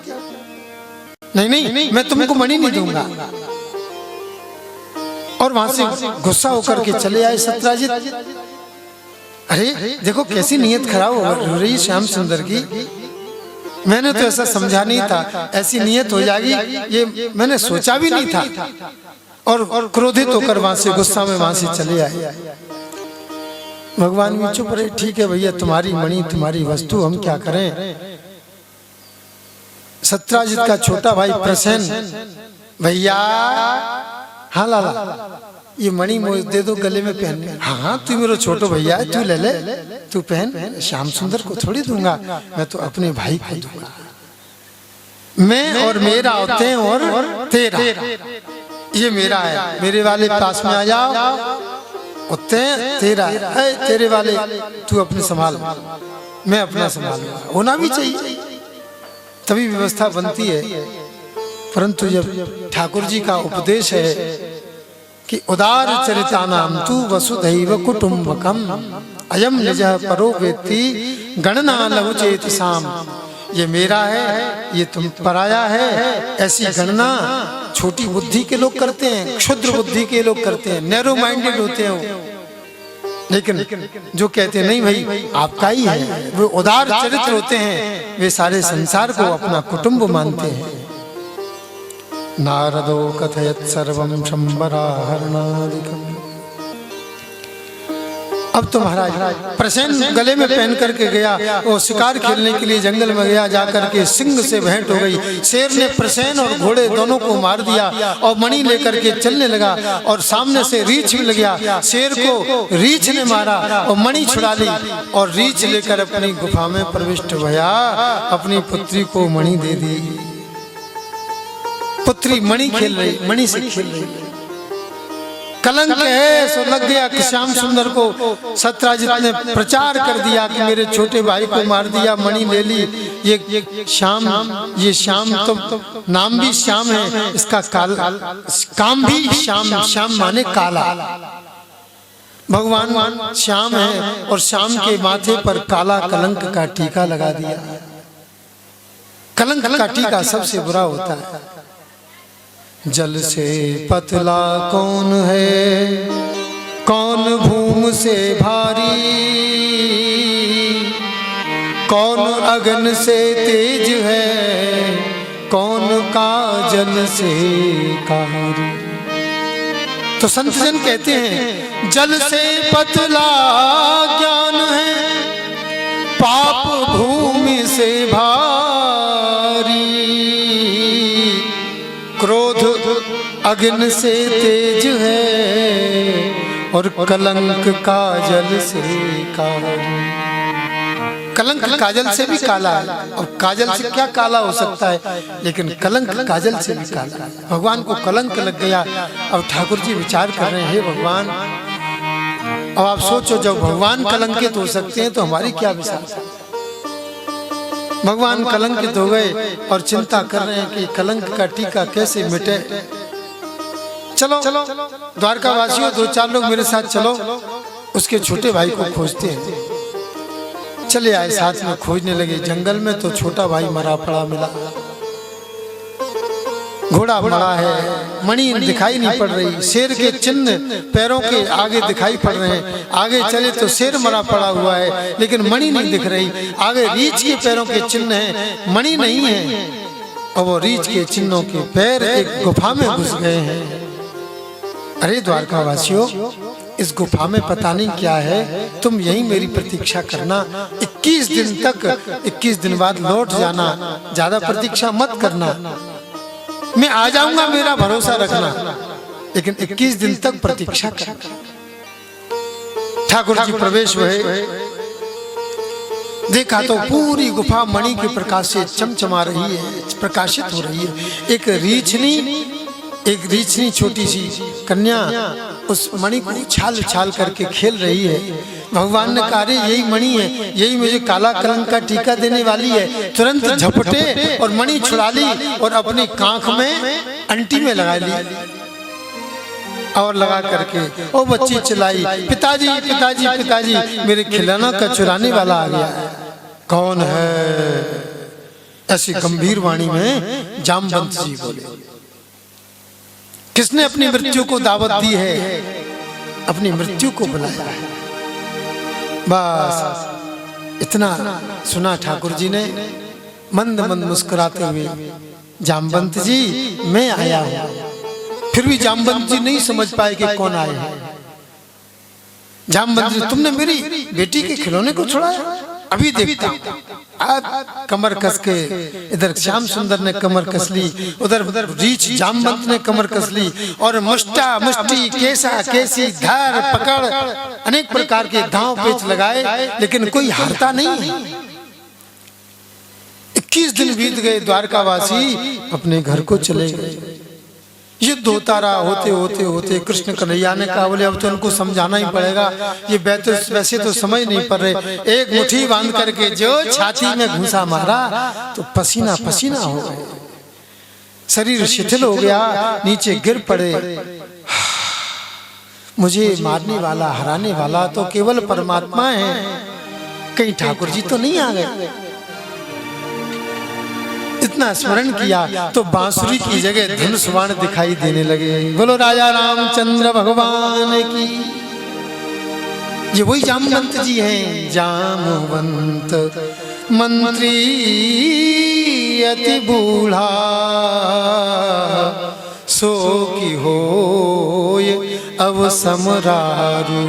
नहीं नहीं, मैं तुमको मणि नहीं दूंगा। और वहां से गुस्सा होकर के चले आए सत्राजित। अरे देखो कैसी नीयत खराब हो रही श्याम सुंदर की। मैंने तो ऐसा समझा नहीं था, ऐसी नीयत हो जाएगी ये मैंने सोचा भी नहीं था। और क्रोधित होकर वहां से गुस्सा में वहां से चले आए। भगवान भी चुप रहे। ठीक है भैया, तुम्हारी मणि तुम्हारी वस्तु, हम क्या करें। सत्राजित का छोटा भाई प्रसेन, भैया हाँ लाला ये मणि मुझे दे दो, गले में पहन। हाँ तू मेरा छोटो भैया है, तू ले ले, तू पहन। श्याम सुंदर को थोड़ी दूंगा, मैं तो अपने भाई को दूंगा। मैं और मेरा होते हैं और तेरा, ये मेरा है। मेरे वाले पास में आ जाओ, होते तेरा है, तेरे वाले तू अपने संभाल, मैं अपना संभालूंगा। होना भी चाहिए, तभी व्यवस्था बनती है। परंतु जब ठाकुर जी का उपदेश है कि उदार चरितानाम तु वसुधैव कुटुंबकम अयम निजः परो वेत्ति गणना लघु चेतसाम। ये मेरा है, ये तुम पराया है। ऐसी गणना छोटी बुद्धि के लोग करते हैं, क्षुद्र बुद्धि के लोग करते हैं, नैरो माइंडेड होते हैं। लेकिन जो कहते हैं नहीं भाई आपका ही है, वो उदार चरित्र होते हैं, वे सारे संसार को अपना कुटुंब मानते हैं। नारदो कथयत सर्वं शंबराहरणादिकम्। अब तो महाराज प्रसेन गले में पहन करके गया, वो शिकार खेलने के लिए जंगल में गया। जाकर के सिंह से भेंट हो गई। शेर ने प्रसेन और घोड़े दोनों को मार दिया और मणि लेकर के चलने लगा। और सामने से रीछ भी लग गया, शेर को रीछ ने मारा और मणि छुड़ा ली और रीछ लेकर अपनी गुफा में प्रविष्ट भया। अपनी पुत्री को मणि दे दी। पुत्री मणि खेल रही, मणि से खेल रही। कलंक है सो लग गया कि श्याम सुंदर को सत्राजित ने प्रचार कर दिया कि मेरे छोटे भाई को मार दिया, मणि ले ली। ये श्याम तो नाम भी श्याम है, इसका काम भी श्याम, श्याम माने काला। भगवान श्याम है और श्याम के माथे पर काला कलंक का टीका लगा दिया। कलंक का टीका सबसे बुरा होता है। जल से पतला कौन है, कौन भूम से भारी, कौन अगन से तेज है, कौन काजल से कारी। तो संत जन कहते हैं जल से पतला ज्ञान है, पाप भूमि से भारी, क्रोध अग्नि से तेज है और कलंक काजल से काला। कलंक काजल से भी काला है, और काजल से क्या काला हो सकता है, लेकिन कलंक काजल से भी काला है। भगवान को कलंक लग गया। अब ठाकुर जी विचार कर रहे हैं, हे भगवान, अब आप सोचो जब भगवान कलंकित हो सकते हैं तो हमारी क्या विशेषता। भगवान कलंकित हो गए और चिंता कर रहे हैं कि कलंक का टीका कैसे मिटे। चलो द्वारका वासियों, 2-4 लोग मेरे साथ चलो, उसके छोटे भाई को खोजते हैं। चले आए, साथ में खोजने लगे। जंगल में तो छोटा भाई मरा पड़ा मिला। घोड़ा मरा है, मणि दिखाई नहीं पड़ रही, शेर के चिन्ह पैरों के आगे दिखाई पड़ रहे हैं। आगे चले तो शेर मरा पड़ा हुआ है, लेकिन मणि नहीं दिख रही। आगे रीछ के पैरों के चिन्ह हैं, मणि नहीं है। और वो रीछ के चिन्हों के पैर एक गुफा में घुस गए हैं। अरे द्वारका वासियों, इस गुफा में पता नहीं क्या है, तुम यही मेरी प्रतीक्षा करना। 21 दिन तक, 21 दिन बाद लौट जाना, ज्यादा प्रतीक्षा मत करना। मैं आ जाऊंगा, मेरा भरोसा रखना, लेकिन 21 दिन तक प्रतीक्षा करना। ठाकुर जी प्रवेश हुए, देखा तो पूरी गुफा मणि के प्रकाश से चमचमा रही है, प्रकाशित हो रही है। एक रीछनी एक रीछनी छोटी सी कन्या उस मणि को उछाल उछाल करके खेल रही है। भगवान ने कहा, यही मणि है, यही मुझे काला कलंक का टीका देने वाली है। तुरंत झपटे और मणि छुड़ा ली और अपनी कांख में अंटी में लगा ली और लगा करके ओ बच्ची चिल्लाई, पिताजी पिताजी पिताजी, मेरे खिलौना का चुराने वाला आ गया है। कौन है? ऐसी गंभीर वाणी में जामवंत जी बोले। किसने अपनी मृत्यु को दावत दी है? अपनी मृत्यु को बुलाया है। बस इतना सुना ठाकुर जी ने मंद मंद मुस्कुराते हुए, जामवंत जी मैं आया हूं। फिर भी जामवंत जी नहीं समझ पाए कि कौन आए हैं। जामवंत जी, तुमने मेरी बेटी के खिलौने को छुड़ाया? अभी देखता हूं। आप कमर कस के, इधर श्याम सुंदर ने कमर कस ली, उधर रीछ जामवंत ने कमर कस ली और मुष्टा मुष्टि केसा केसी धर पकड़ अनेक प्रकार के घाव पेच लगाए, लेकिन कोई हारता नहीं। 21 दिन बीत गए, द्वारकावासी अपने घर को चले गए। युद्ध होता रहा, होते होते होते कृष्ण कन्हैया ने कहा, बोले अब तो उनको समझाना ही पड़ेगा, ये वैसे तो समझ नहीं पड़ रहे। एक मुट्ठी बांध करके जो छाती में घूंसा मारा तो पसीना पसीना हो गए, शरीर शिथिल हो गया, नीचे गिर पड़े। मुझे मारने वाला, हराने वाला तो केवल परमात्मा है, कहीं ठाकुर जी तो नहीं आ गए। इतना स्मरण किया तो बांसुरी की जगह धनुष बाण दिखाई देने लगे। बोलो राजा रामचंद्र भगवान की। ये वही जामवंत जी हैं। जामवंत मंत्री अति बूढ़ा, सो की होय अब समरारूढ़ा।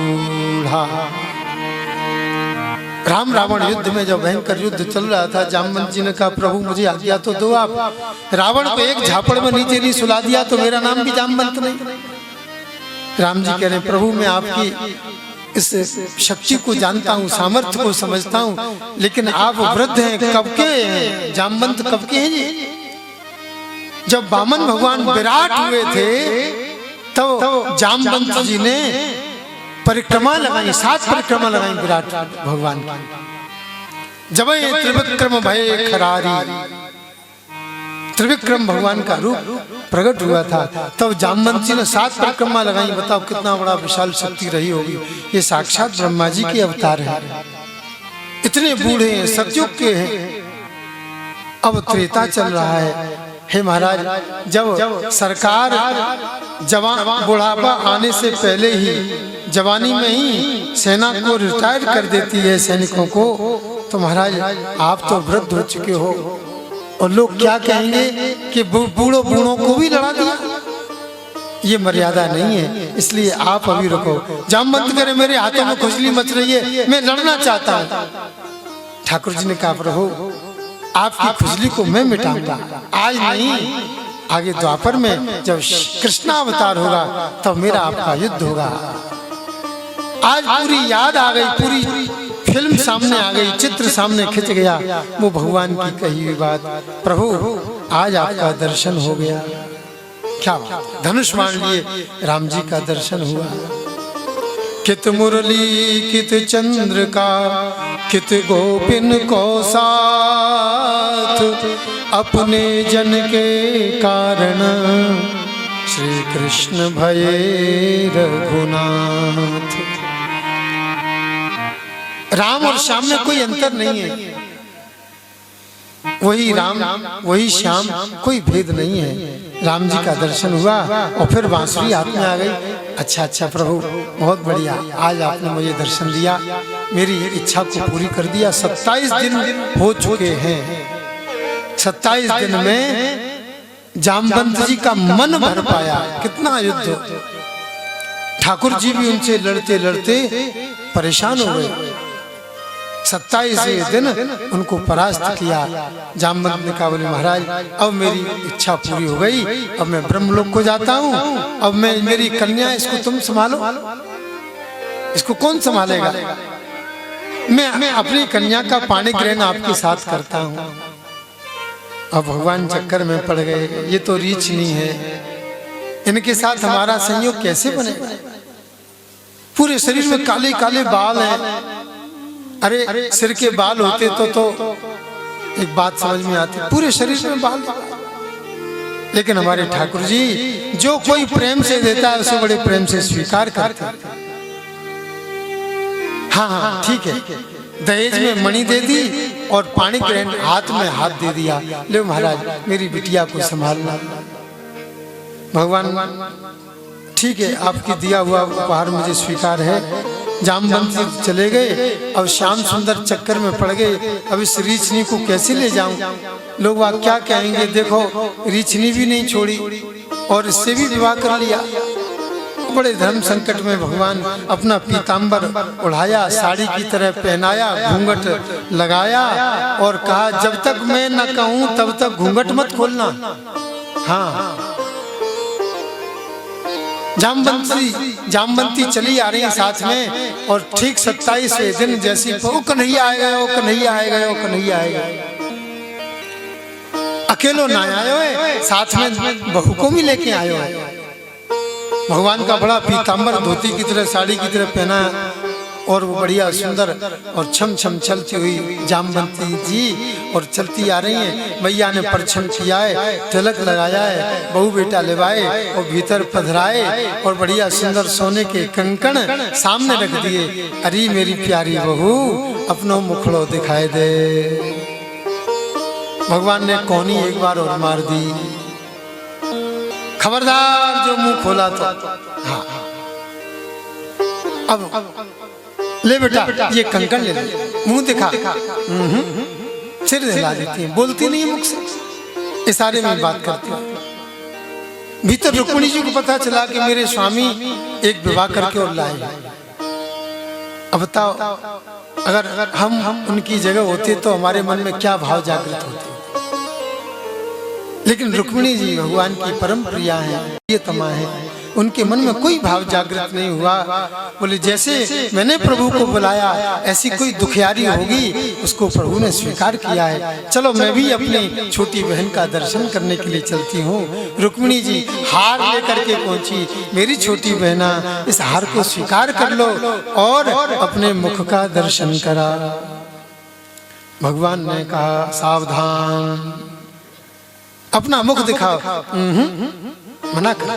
राम रावण युद्ध में जब भयंकर युद्ध चल रहा था, जामवंत जी ने कहा, प्रभु मुझे आज्ञा तो दो आप। रावण को एक झापड़ में नीचे नहीं सुला दिया तो मेरा नाम भी जामवंत नहीं। राम जी कह रहे, प्रभु मैं आपकी इस शक्ति को जानता हूँ, सामर्थ्य को समझता हूँ, लेकिन आप वृद्ध हैं, कब के हैं? जामवंत कब के हैं जी? जब वामन भगवान विराट हुए थे तो जामवंत जी ने परिक्रमा लगाई, 7 परिक्रमा लगाई विराट भगवान की। जब ये त्रिविक्रम भय खरारी, त्रिविक्रम भगवान का रूप प्रकट हुआ था, तब जामवंत जी ने 7 परिक्रमा लगाई। बताओ कितना बड़ा विशाल शक्ति रही होगी। ये साक्षात ब्रह्मा जी के अवतार है। इतने बूढ़े हैं, सतयुग के हैं। अब त्रेता चल रहा है। हे महाराज, जब सरकार जवान बुढ़ापा आने से पहले ही, जवानी में ही सेना को रिटायर कर देती है सैनिकों को, तो महाराज आप तो वृद्ध हो चुके हो और लोग क्या कहेंगे कि बूढ़ों को भी लड़ा दिया। ये मर्यादा नहीं है, इसलिए आप अभी रुको। जामवंत करे, मेरे हाथों में खुजली मच रही है, मैं लड़ना चाहता हूँ। ठाकुर जी ने कहा, प्रभु आपकी खुजली को मैं मिटाऊंगा, आज नहीं, आगे द्वापर में जब कृष्णावतार होगा तब मेरा आपका युद्ध होगा। आज पूरी याद आ गई, पूरी फिल्म सामने आ गई, चित्र सामने खिंच गया, वो भगवान की कही हुई बात। प्रभु आज आपका दर्शन हो गया। क्या बात, धनुष मान लिए राम जी का दर्शन हुआ। कित मुरली कित चंद्र का, कित गोपिन को साथ, अपने जन के कारण श्री कृष्ण भये रघुनाथ। राम और श्याम में कोई अंतर नहीं है, वही राम वही श्याम, कोई भेद नहीं है। राम जी का दर्शन हुआ और फिर बांसुरी हाथ में आ गई। अच्छा प्रभु बहुत बढ़िया, आज आपने मुझे दर्शन दिया, मेरी इच्छा को पूरी कर दिया। 27 दिन हो चुके हैं। 27 दिन में जामवंत जी का मन भर पाया। कितना युद्ध, ठाकुर जी भी उनसे लड़ते लड़ते परेशान हो गए। 27 दिन उनको परास्त किया। जामवंत ने कहा, बोले महाराज अब मेरी इच्छा पूरी हो गई, अब मैं ब्रह्मलोक को जाता हूँ। अब मैं, मेरी कन्या, इसको तुम संभालो, इसको कौन संभालेगा? मैं अपनी कन्या का पाणी ग्रहण आपके साथ करता हूँ। अब भगवान चक्कर में पड़ गए, ये तो रीछ नहीं है, इनके साथ हमारा संयोग कैसे बनेगा? पूरे शरीर में काले काले बाल हैं। अरे सिर के बाल होते तो एक बात समझ में आती, पूरे शरीर में बाल। लेकिन हमारे ठाकुर जी जो कोई प्रेम से देता है उसे बड़े प्रेम से स्वीकार करते हैं। हाँ हाँ ठीक है, दहेज में मणि दे दी और पानी ग्रहण हाथ में हाथ दे दिया, ले महाराज मेरी बिटिया को संभालना। भगवान ठीक है, आपकी दिया हुआ उपहार मुझे स्वीकार है। जामवंती चले गए, अब श्याम सुंदर चक्कर में पड़ गए। अब इस रीछनी को कैसे ले जाऊं? लोग वह क्या कहेंगे? देखो रीछनी भी नहीं छोड़ी और इससे भी विवाह कर लिया। बड़े धर्म संकट में भगवान अपना पीतांबर उड़ाया, साड़ी की तरह पहनाया, घूंघट लगाया और कहा जब तक मैं न कहूं तब तक घूंघट मत खोलना। हाँ, जामवंती चली आ रही है साथ में और ठीक 27वें दिन जैसी ओ कन्हैया आएगा, ओ कन्हैया आएगा, ओ कन्हैया आएगा। अकेलो ना आयो है, साथ में बहू को भी लेके आयो है। भगवान का बड़ा पीतांबर धोती की तरह साड़ी की तरह पहना और वो बढ़िया सुंदर और छम छम चलती हुई जामवंती जी और चलती आ रही है। मैया ने परछन किया है, तिलक लगाया है, बहू बेटा लेवाए और भीतर पधराए और बढ़िया सुंदर सोने के कंकण सामने रख दिए। अरे मेरी प्यारी बहू अपनो मुखड़ो दिखाई दे। भगवान ने कोनी एक बार और मार दी, खबरदार जो मुंह खोला तो। हाँ, अब ले बेटा ये कंकण ले, मुंह दिखा, सिर हिला देती है, बोलती नहीं मुख से, इशारे में बात करती है। भीतर रुक्मिणी जी को पता चला कि मेरे स्वामी एक विवाह करके और लाए। अब बताओ अगर हम उनकी जगह होते तो हमारे मन में क्या भाव जागृत होते। लेकिन रुक्मिणी जी भगवान की परम प्रिया है, ये तमा है, उनके मन में कोई भाव जागृत नहीं हुआ। बोले जैसे मैंने प्रभु को बुलाया ऐसी कोई दुखियारी होगी उसको प्रभु ने स्वीकार किया है। चलो मैं भी अपनी छोटी बहन का दर्शन करने के लिए चलती हूँ। रुक्मिणी जी हार लेकर के पहुंची, मेरी छोटी बहना इस हार को स्वीकार कर लो और अपने मुख का दर्शन करा। भगवान ने कहा सावधान, अपना मुख दिखाओ। मना कर।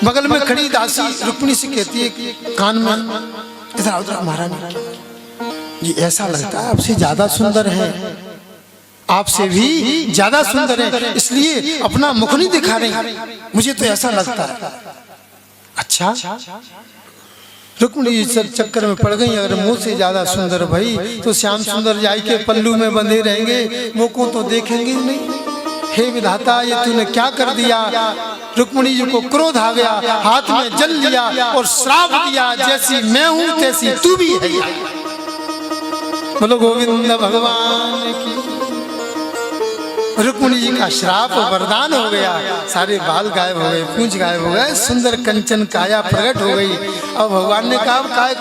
बगल में खड़ी दासी रुक्मिणी से कहती है कि कान में इधर उधर महारानी ये ऐसा लगता है आपसे ज्यादा सुंदर है, आपसे भी ज्यादा सुंदर है, इसलिए अपना मुख नहीं दिखा रही, मुझे तो ऐसा लगता है। अच्छा, रुक्मिणी जी चक्कर में पड़ गई। अगर मुंह से ज्यादा सुंदर भाई तो श्याम सुंदर जाई के पल्लू में बंधे रहेंगे, मुंह को तो देखेंगे नहीं। हे विधाता ये तूने क्या कर दिया? रुक्मिणी जी को क्रोध आ गया, हाथ में जल लिया और श्राप दिया, जैसी मैं हूं तैसी तू भी है। बोलो गोविंद भगवान की। रुक्मिणी जी का श्राप वरदान हो गया, सारे बाल गायब हो गए, पूंछ गायब हो गए, सुंदर कंचन काया प्रकट हो गई। अब भगवान ने कहा काय।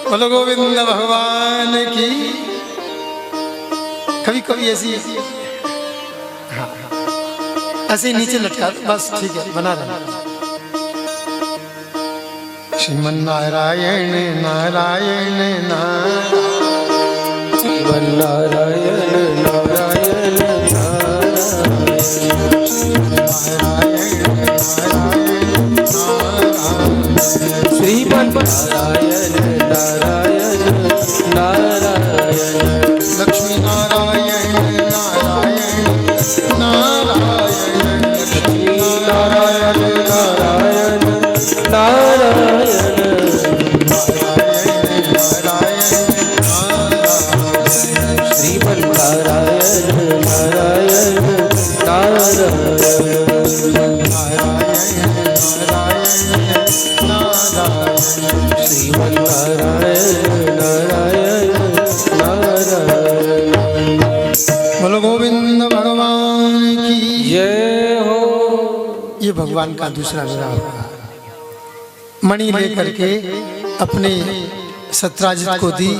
बोलो गोविंद भगवान की। कभी कभी ऐसी ऐसे ही नीचे लटका बस, ठीक है बना रहा। श्रीमन नारायण नारायण नारायण, श्रीमन नारायण नारायण श्रीमन नारायण नारायण नारायण, लक्ष्मी नारायण नारायण नारायण, लक्ष्मी नारायण नारायण नारायण, श्रीमन नारायण नारायण नारायण, श्रीमन नारायण नारायण नारायण। बोलो गोविंद भगवान की जय हो। ये भगवान का दूसरा विवाह होगा। मणि लेकर के अपने सत्राजित को दी।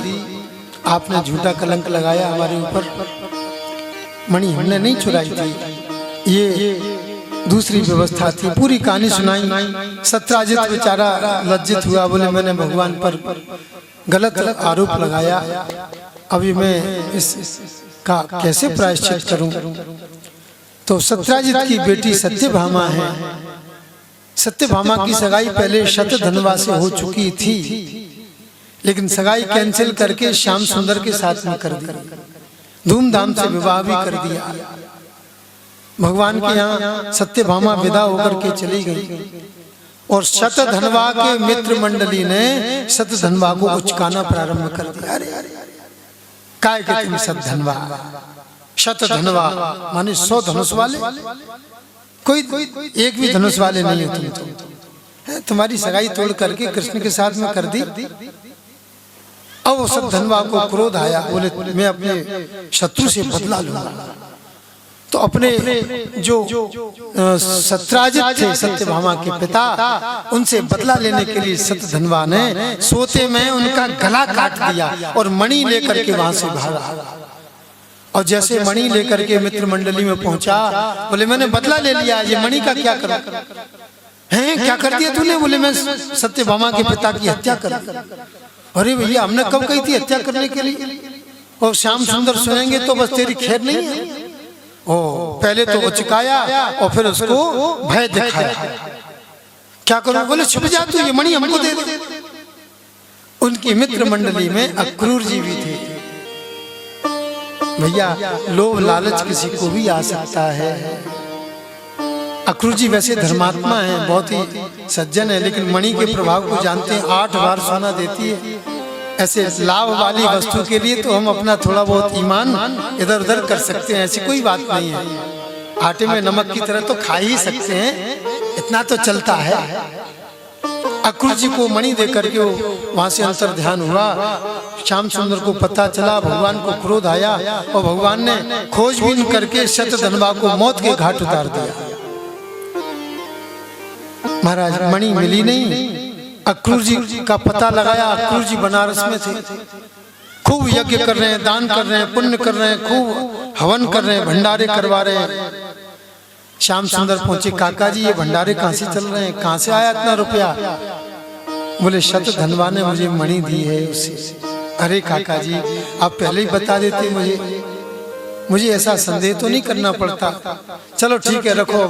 आपने झूठा कलंक लगाया हमारे ऊपर, मणि हमने नहीं चुराई थी, ये दूसरी व्यवस्था थी। पूरी कहानी सुनाई। सत्राजित बेचारा लज्जित हुआ, बोले मैंने भगवान पर गलत आरोप लगाया, अभी मैं इसका कैसे प्रायश्चित करूं। तो सत्राजित की बेटी सत्यभामा है। सत्यभामा की सगाई पहले शतधन्वा से हो चुकी थी, लेकिन सगाई कैंसिल करके श्याम सुंदर के साथ में कर दी, धूमधाम से विवाह भी कर दिया। भगवान के यहाँ सत्यभामा विदा होकर के चली गई और शतधन्वा के मित्र मंडली ने शतधन्वा को उचकाना प्रारंभ कर दिया। अरे काय के तुम शतधन्वा, शतधन्वा माने 100 धनुष वाले, कोई एक भी धनुष वाले नहीं हो तुम। तुम्हारी सगाई तोड़ करके कृष्ण के साथ में कर दी। अब वो शतधन्वा को क्रोध आया, बोले मैं अपने शत्रु से बदला लूंगा। तो अपने जो सत्राजित थे सत्यभामा के पिता, उनसे बदला लेने के लिए शतधन्वा ने सोते में उनका गला काट दिया और मणि लेकर के वहां से भागा। और जैसे मणि लेकर के मित्र मंडली में पहुंचा, बोले मैंने बदला ले लिया, ये मणि का क्या करूं? हैं क्या कर दिया तूने? बोले मैं सत्यभामा के पिता की हत्या कर दी। अरे भैया हमने कब कही थी हत्या करने के लिए? और श्याम सुंदर सुनेंगे तो बस तेरी खैर नहीं है। ओ पहले तो उचकाया और फिर उसको भय दिखाया। क्या करूं? बोले छुप जा तू, ये मणि हमको दे दे। उनकी मित्र मंडली में अक्रूर जी भी थे। भैया लोभ लालच किसी को भी आ सकता है। अक्रूर जी वैसे धर्मात्मा हैं, बहुत ही सज्जन है, लेकिन मणि के प्रभाव को जानते हैं। 8 बार सोना देती है। ऐसे लाभ वाली वस्तु के लिए तो हम अपना थोड़ा बहुत ईमान इधर उधर कर सकते हैं, ऐसी कोई बात नहीं है। आटे में नमक की तरह तो खा ही सकते हैं, इतना तो चलता है। अक्रूर जी को मणि देकर के वहां से अंतर ध्यान हुआ। श्याम सुंदर को पता चला, भगवान को क्रोध आया और भगवान ने खोजबीन करके शतधन्वा को मौत के घाट उतार दिया। महाराज मणि मिली नहीं। अक्रूर जी का पता लगाया। अक्रूर जी बनारस में थे, खूब यज्ञ कर रहे हैं, दान कर रहे हैं, पुण्य कर रहे हैं, खूब हवन कर रहे हैं, भंडारे करवा रहे हैं। श्याम सुंदर पहुंचे, काका जी ये भंडारे कहां से चल रहे हैं, कहां से आया इतना रुपया? बोले शतधन्वा ने मुझे मणि दी है उससे। अरे काका जी आप पहले ही बता देते, मुझे ऐसा संदेह तो नहीं करना पड़ता। चलो ठीक है रखो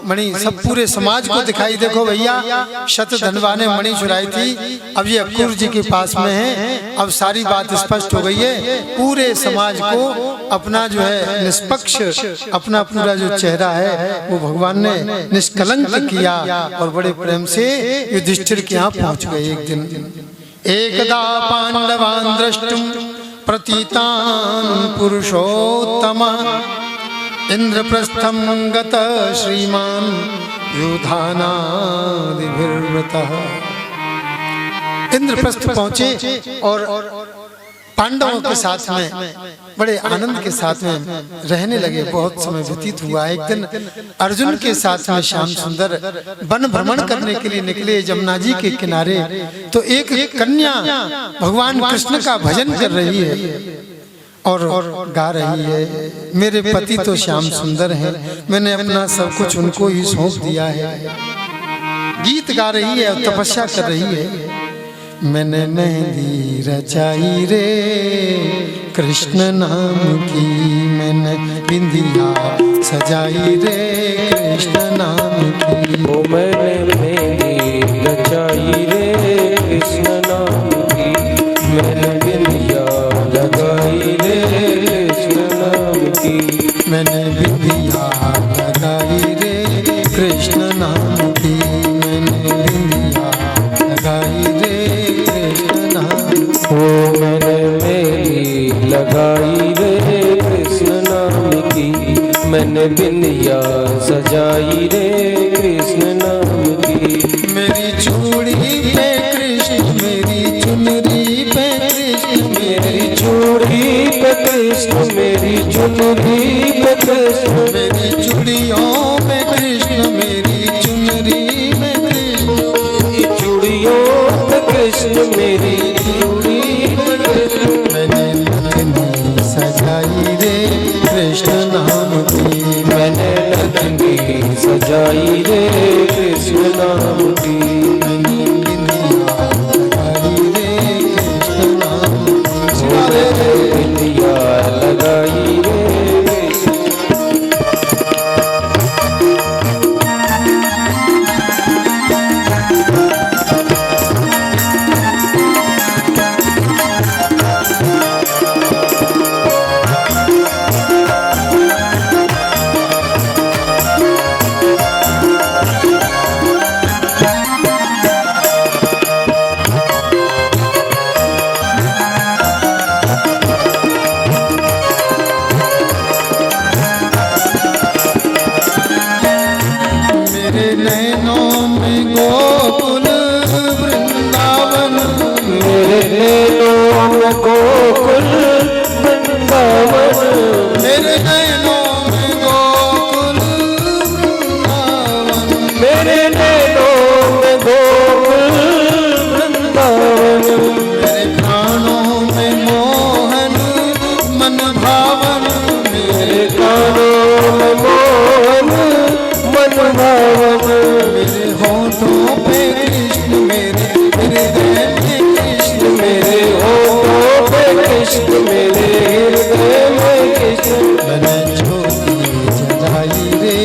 मणि, सब पूरे समाज को दिखाई। देखो भैया शतधन्वा ने मणि चुराई थी, अब ये अक्रूर जी के पास में है। अब सारी बात स्पष्ट हो गई है। पूरे समाज को अपना जो है निष्पक्ष, अपना पूरा जो चेहरा है वो भगवान ने निष्कलंक किया और बड़े प्रेम से युधिष्ठिर के यहाँ पहुंच गए। एक दिन एकदा पांडवान् द्रष्टुम प्रतीतान् पुरुषोत्तम इंद्रप्रस्थं गत श्रीमान युधानादिभिर्वृतः। इंद्रप्रस्थ पहुंचे और पांडवों के साथ में बड़े आनंद के साथ में रहने लगे। बहुत समय व्यतीत हुआ। एक दिन अर्जुन के साथ में श्याम सुंदर वन भ्रमण करने के लिए निकले जमुना जी के किनारे। तो एक कन्या भगवान कृष्ण का भजन कर रही है और गा रही है, मेरे पति तो श्याम सुंदर हैं, मैंने अपना सब कुछ उनको ही सौंप दिया है। गीत गा रही है और तपस्या कर रही है। मैंने मेहंदी रचाई रे कृष्ण नाम की, मैंने बिंदिया सजाई रे कृष्ण नाम की। ओ मैंने मेहंदी रचाई रे कृष्ण नाम की, मैंने बिंदिया लगाई रे कृष्ण नाम की। मैंने बिंदिया लगाई रे कृष्ण नाम की, मैंने बिंदिया लगाई रे कृष्ण नाम। ओ मैंने मेहंदी लगाई रे कृष्ण नाम की, मैंने बिंदिया सजाई रे कृष्ण नाम की। मेरी चूड़ी पे कृष्ण, मेरी चुनरी पे कृष्ण, मेरी चूड़ी पे कृष्ण, मेरी चुनरी पे कृष्ण, मेरी चूड़ियों में कृष्ण, मेरी चुनरी में कृष्ण, मेरी चूड़ियों पे कृष्ण, मेरी चूड़ी पे कृष्ण। मैंने नथनी सजाई रे कृष्ण नाम की, मैंने नथनी सजाई रे कृष्ण नाम की, मैंने बिंदिया लगाई रे कृष्ण नाम की। मैंने बिंदिया लगाई रे। मेरे नैनों में गोकुल वृंदावन, मेरे नैनों में गोकुल वृंदावन, मेरे नैनों में गोकुल वृंदावन, मेरे नैनों में गोकुल वृंदावन, मेरे प्राणों में मोहन मन भावन, मेरे कानों में मोहन मन भावन, मेरे होठों पे कृष्ण, मेरे हृदय में कृष्ण, मेरे होठों पे कृष्ण, मेरे हृदय में कृष्ण। मैंने ज्योति जलाई रे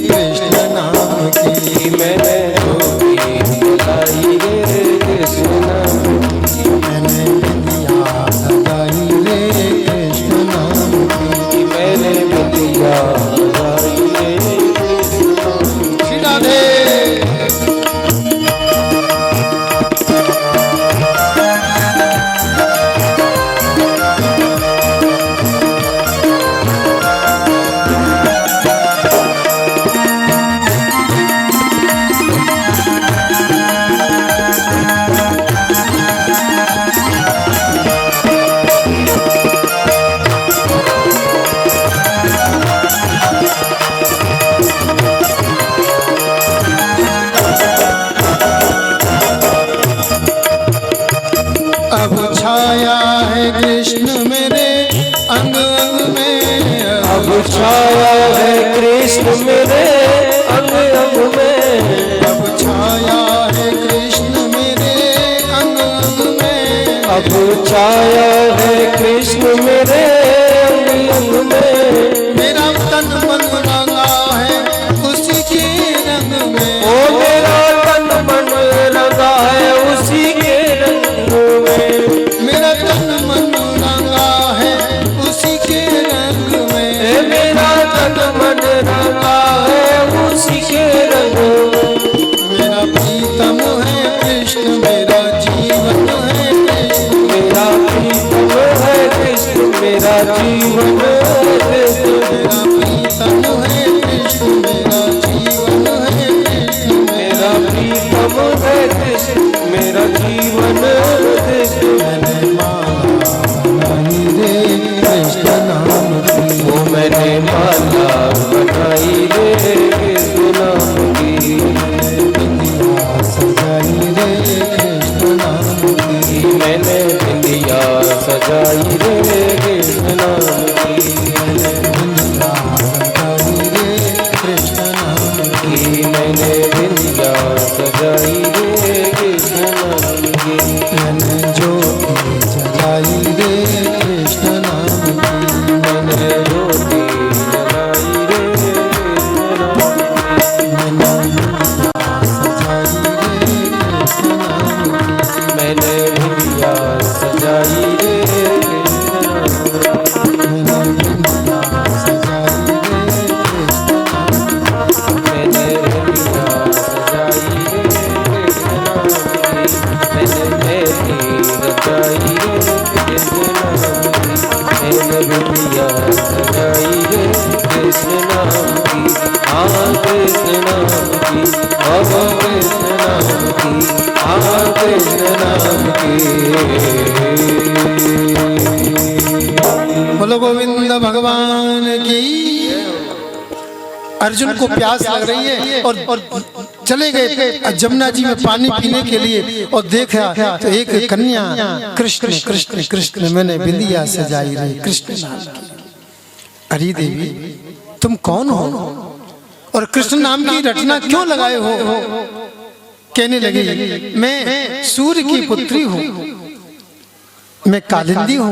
कृष्ण नाम की, मैंने ज्योति जलाई रे कृष्ण नाम की, मैंने बिंदिया लगाई रे कृष्ण नाम की। मैंने बिंदिया लगाई रे कृष्ण नाम की। श्री राधे। अब छाया है कृष्ण मेरे अंग अंग में, अब छाया है कृष्ण मेरे अंग अंग में, अब छाया है कृष्ण मेरे अंग अंग में, अब छाया है कृष्ण मेरे अंग अंग में। मेरा तन मन रंगा है उसी के रंग में, ओ मेरा तन मन रंगा है उसी के रंग में, मेरा तन मन रंगा है उसी के रंग में, मेरा तन मन रंगा है उसी के रंग में। मेरा प्रीतम है कृष्ण, मेरा जीवन है कृष्ण, मेरा प्रीतम है कृष्ण, मेरा जीवन है कृष्ण, मेरा प्रीतम है कृष्ण, मेरा जीवन है कृष्ण, मेरा प्रीतम है कृष्ण, मेरा जीवन है कृष्ण। मैंने माला बनाई रे कृष्ण नाम की, वो मैंने माला बनाई रे कृष्ण नाम की, बिंदिया सजाई रे कृष्ण नाम की, मैंने बिंदिया सजाई रे कृष्ण नाम की, मैंने बिंदिया लगाई रे कृष्ण नाम की, मैंने बिंदिया सजाई रे कृष्ण नाम की, मैंने ज्योति जलाई रे कृष्ण नाम की, मैंने ज्योति जलाई रे कृष्ण नाम की, मैंने बिंदिया सजाई रे कृष्ण नाम की, मैंने बिंदिया सजाई रे कृष्ण नाम की, मैंने बिंदिया सजाई रे कृष्ण नाम की, मैंने बिंदिया सजाई रे कृष्ण नाम की, मैंने मेहंदी रचाई रे कृष्ण नाम की, मैंने बिंदिया सजाई रे कृष्ण नाम की, हाँ कृष्ण नाम की, हाँ कृष्ण नाम की, हाँ कृष्ण नाम की। बोलो गोविंद भगवान की। अर्जुन को प्यास लग रही है और चले गए जमुना जी में पानी पीने के लिए और देखा तो एक कन्या कृष्ण कृष्ण कृष्ण मैंने बिंदिया सजाई रे कृष्ण नाम की। अरे देवी तुम कौन हो? और कृष्ण नाम की रटना क्यों लगाए हो? कहने लगी मैं सूर्य की पुत्री हूँ, मैं कालिंदी हूँ,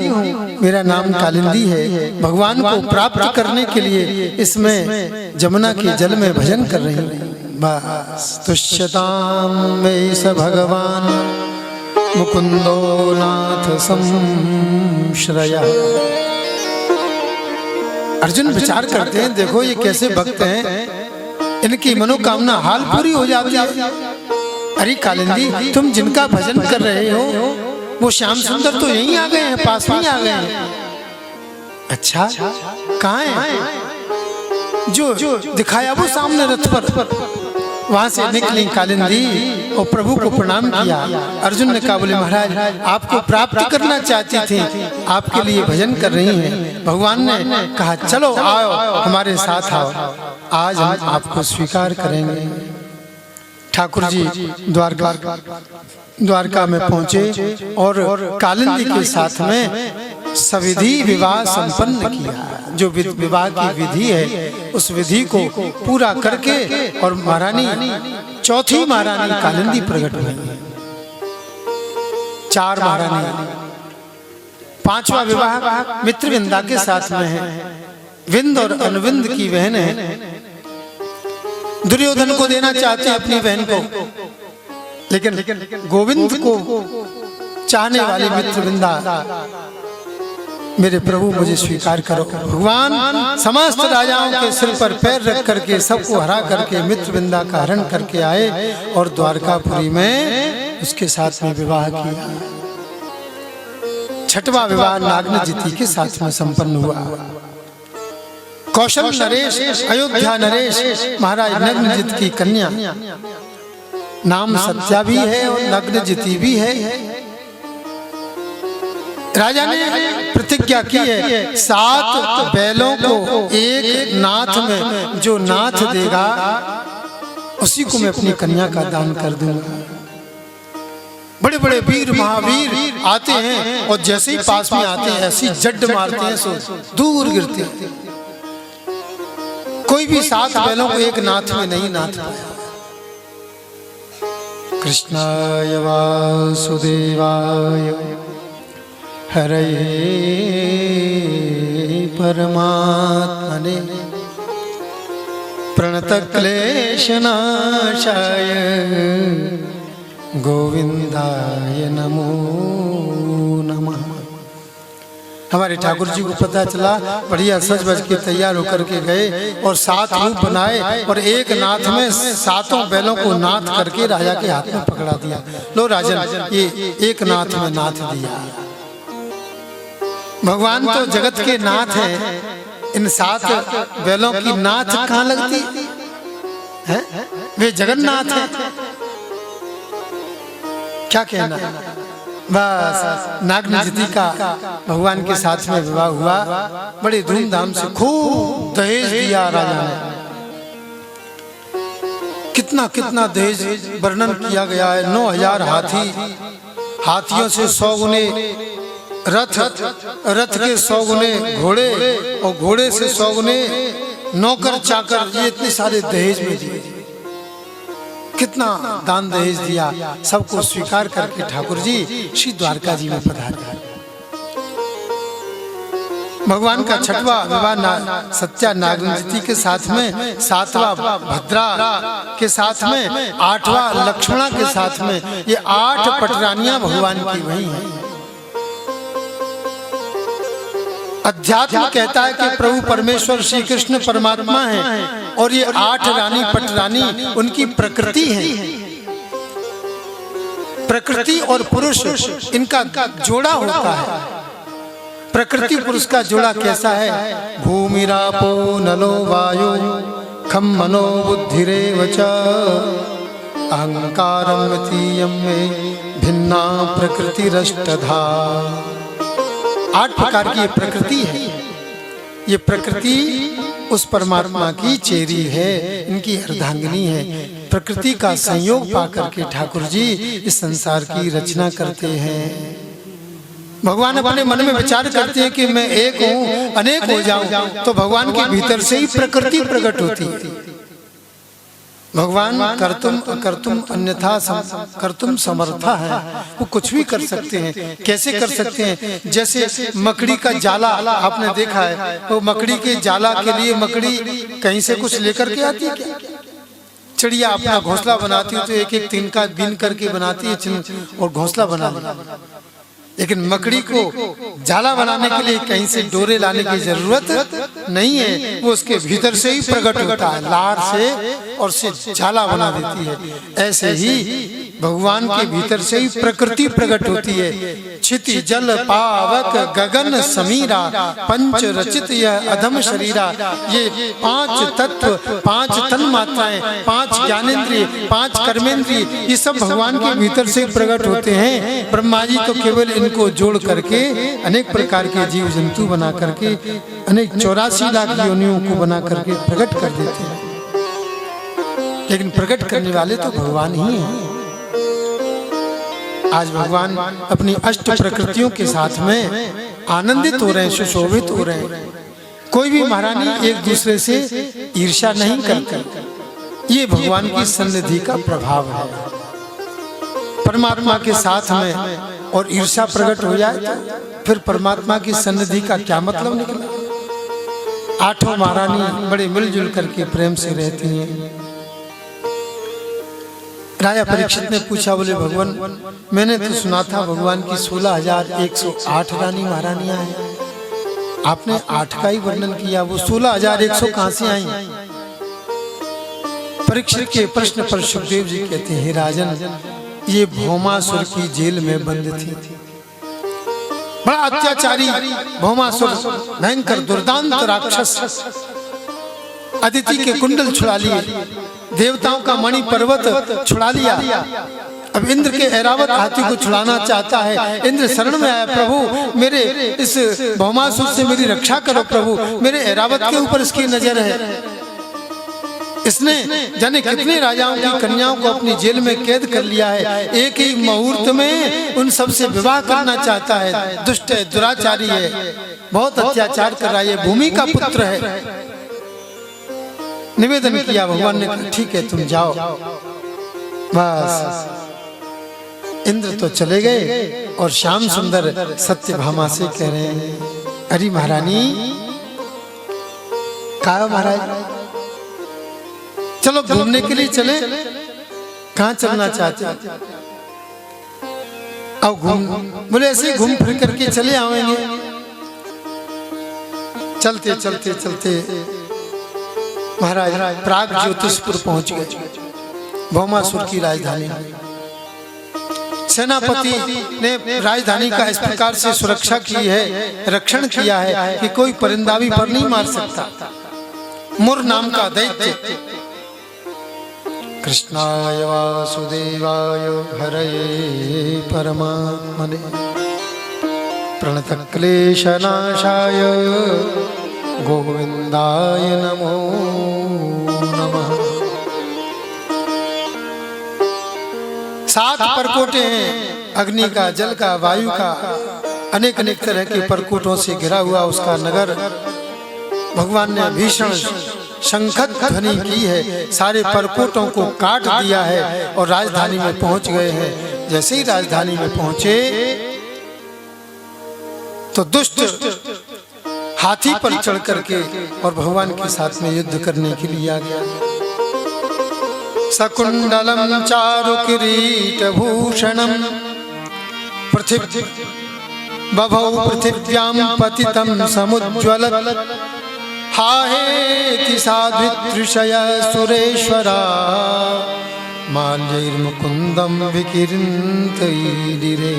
मेरा नाम कालिंदी है। भगवान को प्राप्त करने के लिए इसमें जमुना के जल में भजन कर रही हूँ। बस तुष्यताम में स भगवान मुकुंदो नाथ संश्रया। अर्जुन विचार करते हैं, देखो ये कैसे भक्त हैं, इनकी मनोकामना हाल पूरी हो जाती है। अरे कालिंदी, तुम जिनका भजन कर रहे हो वो श्याम सुंदर तो यहीं आ गए हैं, पास में ही आ गए हैं। अच्छा, कहाँ हैं? जो दिखाया वो सामने रथ पर। वहां से निकली कालिंदी और प्रभु को प्रणाम किया। अर्जुन ने कहा, बोले महाराज आपको प्राप्त करना चाहती थी, आपके लिए भजन कर रही हैं। भगवान ने कहा चलो आओ, हमारे साथ आओ, आज हम आपको स्वीकार करेंगे। ठाकुर जी द्वारका में पहुंचे और कालिंदी के साथ में सविधि विवाह संपन्न किया। जो विवाह की विधि है उस विधि को पूरा करके और महारानी, चौथी महारानी कालिंदी प्रकट हुई। 4 महारानी, 5वां विवाह मित्रविंदा के साथ में है। विंद और अनुविंद की बहन है। दुर्योधन को देना चाहते हैं अपनी बहन को, लेकिन गोविंद को चाहने वाली मित्रविंदा, मेरे प्रभु मुझे स्वीकार करो। भगवान समस्त राजाओं के सिर पर पैर रख करके सबको हरा करके मित्रविंदा का हरण करके आए और द्वारकापुरी में उसके साथ में विवाह किया। 6वां विवाह नागनजिति के साथ में संपन्न हुआ। कौशल नरेश, अयोध्या नरेश महाराज नग्नजित की कन्या, नाम सत्या भी है और नग्नजिति भी है। राजा ने प्रतिज्ञा की है, 7 बैलों को एक नाथ में जो नाथ देगा उसी को मैं अपनी कन्या का दान कर दूंगा। बड़े बड़े वीर महावीर आते हैं और जैसे ही पास में आते हैं ऐसी जड्ड मारते हैं, सो दूर गिरते हैं। कोई भी 7 बैलों को एक नाथ में नहीं नाथ पाया। कृष्णाय वासुदेवाय हरये परमात्मने प्रणतक्लेशनाशाय गोविंदाय नमो नमः। हमारे ठाकुर जी को पता चला, बढ़िया सज बज के तैयार होकर के गए और 7 रूप बनाए और एक नाथ में 7 बैलों को नाथ करके राजा के हाथ में पकड़ा दिया। लो राजन, ये एक नाथ में नाथ दिया। भगवान तो जगत के नाथ हैं, इन 7 बैलों की नाथ कहाँ लगती है? वे जगन्नाथ हैं। क्या कहना? बस नागनजिति का भगवान के साथ में विवाह हुआ। बड़े धूमधाम से खूब दहेज दिया राजा ने। कितना कितना दहेज वर्णन किया गया है। 9000 हाथी, हाथियों से 100 गुने रथ, रथ के 100 गुने घोड़े और घोड़े से 100 गुने नौकर चाकर, ये इतने सारे दहेज में दिए। कितना दान दहेज दिया। सबको स्वीकार करके ठाकुर जी श्री द्वारका जी में पधारे। भगवान का 6वां विवाह सत्या नागनजिति के साथ में, 7वां भद्रा के साथ में, 8वां लक्ष्मणा के साथ में। ये 8 पटरानियां भगवान की वही हैं। अध्यात्म कहता है कि प्रभु परमेश्वर श्री कृष्ण परमात्मा हैं और ये 8 रानी पटरानी उनकी प्रकृति है। प्रकृति और पुरुष इनका जोड़ा होता है। प्रकृति पुरुष का जोड़ा कैसा है? भूमिरापो नलो वायु खम मनो बुद्धिरेव च अहंकारं मतीयं मे भिन्ना प्रकृतिरष्टधा। 8 प्रकार की ये प्रकृति है। ये प्रकृति उस परमात्मा की चेरी है, इनकी अर्धांगिनी है। प्रकृति का संयोग पाकर के ठाकुर जी इस संसार की रचना करते हैं। भगवान अपने मन में विचार करते हैं कि मैं एक हूँ, अनेक हो जाऊं, तो भगवान के भीतर से ही प्रकृति प्रकट होती है। भगवान कर्तुम अकर्तुम अन्यथा कर्तुम समर्था है, वो कुछ भी कर सकते हैं। कैसे कर सकते हैं? जैसे मकड़ी का जाला आपने देखा है, वो मकड़ी के जाला के लिए मकड़ी कहीं से कुछ लेकर के आती है क्या? चिड़िया अपना घोंसला बनाती है तो एक एक तिनका बीन करके बनाती है और घोंसला बना लेती है। लेकिन मकड़ी को जाला बनाने के लिए कहीं से डोरे लाने की जरूरत नहीं है, वो उसके भीतर से ही प्रकट होता है, लार से, और से जाला बना देती है। ऐसे ही भगवान के भीतर से ही प्रकृति प्रकट होती है। क्षिति जल पावक गगन समीरा पंच रचित यह अधम शरीरा, ये 5 तत्व, 5 तन मात्राएं, 5 ज्ञानेंद्रिय, 5 कर्मेंद्रिय, ये सब भगवान के भीतर से प्रकट होते हैं। ब्रह्मा जी तो केवल इनको जोड़ करके अनेक प्रकार के जीव जंतु बना करके अनेक 84 लाख योनियों को बना करके प्रकट कर देते हैं, लेकिन प्रकट करने वाले तो भगवान ही हैं। आज भगवान अपनी अष्ट प्रकृतियों के साथ में आनंदित हो रहे हैं, सुशोभित हो रहे हैं। कोई भी महारानी एक दूसरे से ईर्ष्या नहीं करती, ये भगवान की सन्निधि का प्रभाव है। परमात्मा के साथ में और ईर्ष्या प्रकट हो जाए तो फिर परमात्मा की सन्निधि का क्या मतलब निकला? 8 महारानी बड़े मिलजुल करके प्रेम से रहती हैं। राजा परीक्षित ने पूछा, बोले भगवान मैंने तो सुना था भगवान की 16,108 रानी महारानियां हैं, आपने 8 का ही वर्णन किया, वो 16,100 कहां से आई? परीक्षित के प्रश्न पर सुखदेव जी कहते हैं, राजन ये भौमासुर की जेल में बंद थी, बड़ा अत्याचारी भौमासुर, भयंकर दुर्दांत राक्षस, अदिति के कुंडल छुड़ा लिए, देवताओं का मणि पर्वत छुड़ा लिया। अब इंद्र के ऐरावत हाथी को छुड़ाना चाहता है। इंद्र शरण में आया, प्रभु मेरे इस भौमासुर से मेरी रक्षा करो, प्रभु मेरे ऐरावत के ऊपर इसकी नजर है, इसने जाने कितने राजाओं की कन्याओं को अपनी जेल में कैद कर लिया है, एक ही मुहूर्त में उन सब से विवाह करना चाहता है, दुष्ट है, दुराचारी है, बहुत अत्याचार कर रहा है, भूमि का पुत्र है। निवेदन किया, भगवान ने कहा ठीक है तुम जाओ। बस इंद्र तो चले गए और श्याम सुंदर सत्यभामा से कह रहे हैं, अरे महारानी कहा महाराज चलो घूमने के लिए चले, कहाँ चलना चाहते? आओ घूम, बोले ऐसे घूम फिर करके चले आएंगे। चलते चलते चलते महाराज प्राग ज्योतिषपुर पहुंच गए, भौमासुर की राजधानी। सेनापति ने राजधानी का इस प्रकार से सुरक्षा की है, रक्षण किया है कि कोई परिंदा भी पर नहीं मार सकता। मुर नाम का दैत्य कृष्णाय वासुदेवाय हरये परमात्मने प्रणतक्लेशनाशाय गोविंदाय नमो नमः। 7 परकोटे हैं, अग्नि का, जल का, वायु का, अनेक अनेक तरह के परकोटों से घिरा हुआ उसका नगर। भगवान ने भीषण शंखद ध्वनि की है, सारे परकोटों को काट दिया है और राजधानी में पहुंच गए हैं। जैसे ही राजधानी में पहुंचे तो दुष्ट हाथी पर चढ़ करके और भगवान के साथ में युद्ध करने के लिए आ गया। सकुंडलम चारु किरीट भूषणम पृथ्वी बभौ पृथिव्यां पतितं समुज्ज्वलत् हाहेति साध्विदृशय सुरेश्वरा माल्यैर्मुकुन्दं विकिरन्तैरिरे।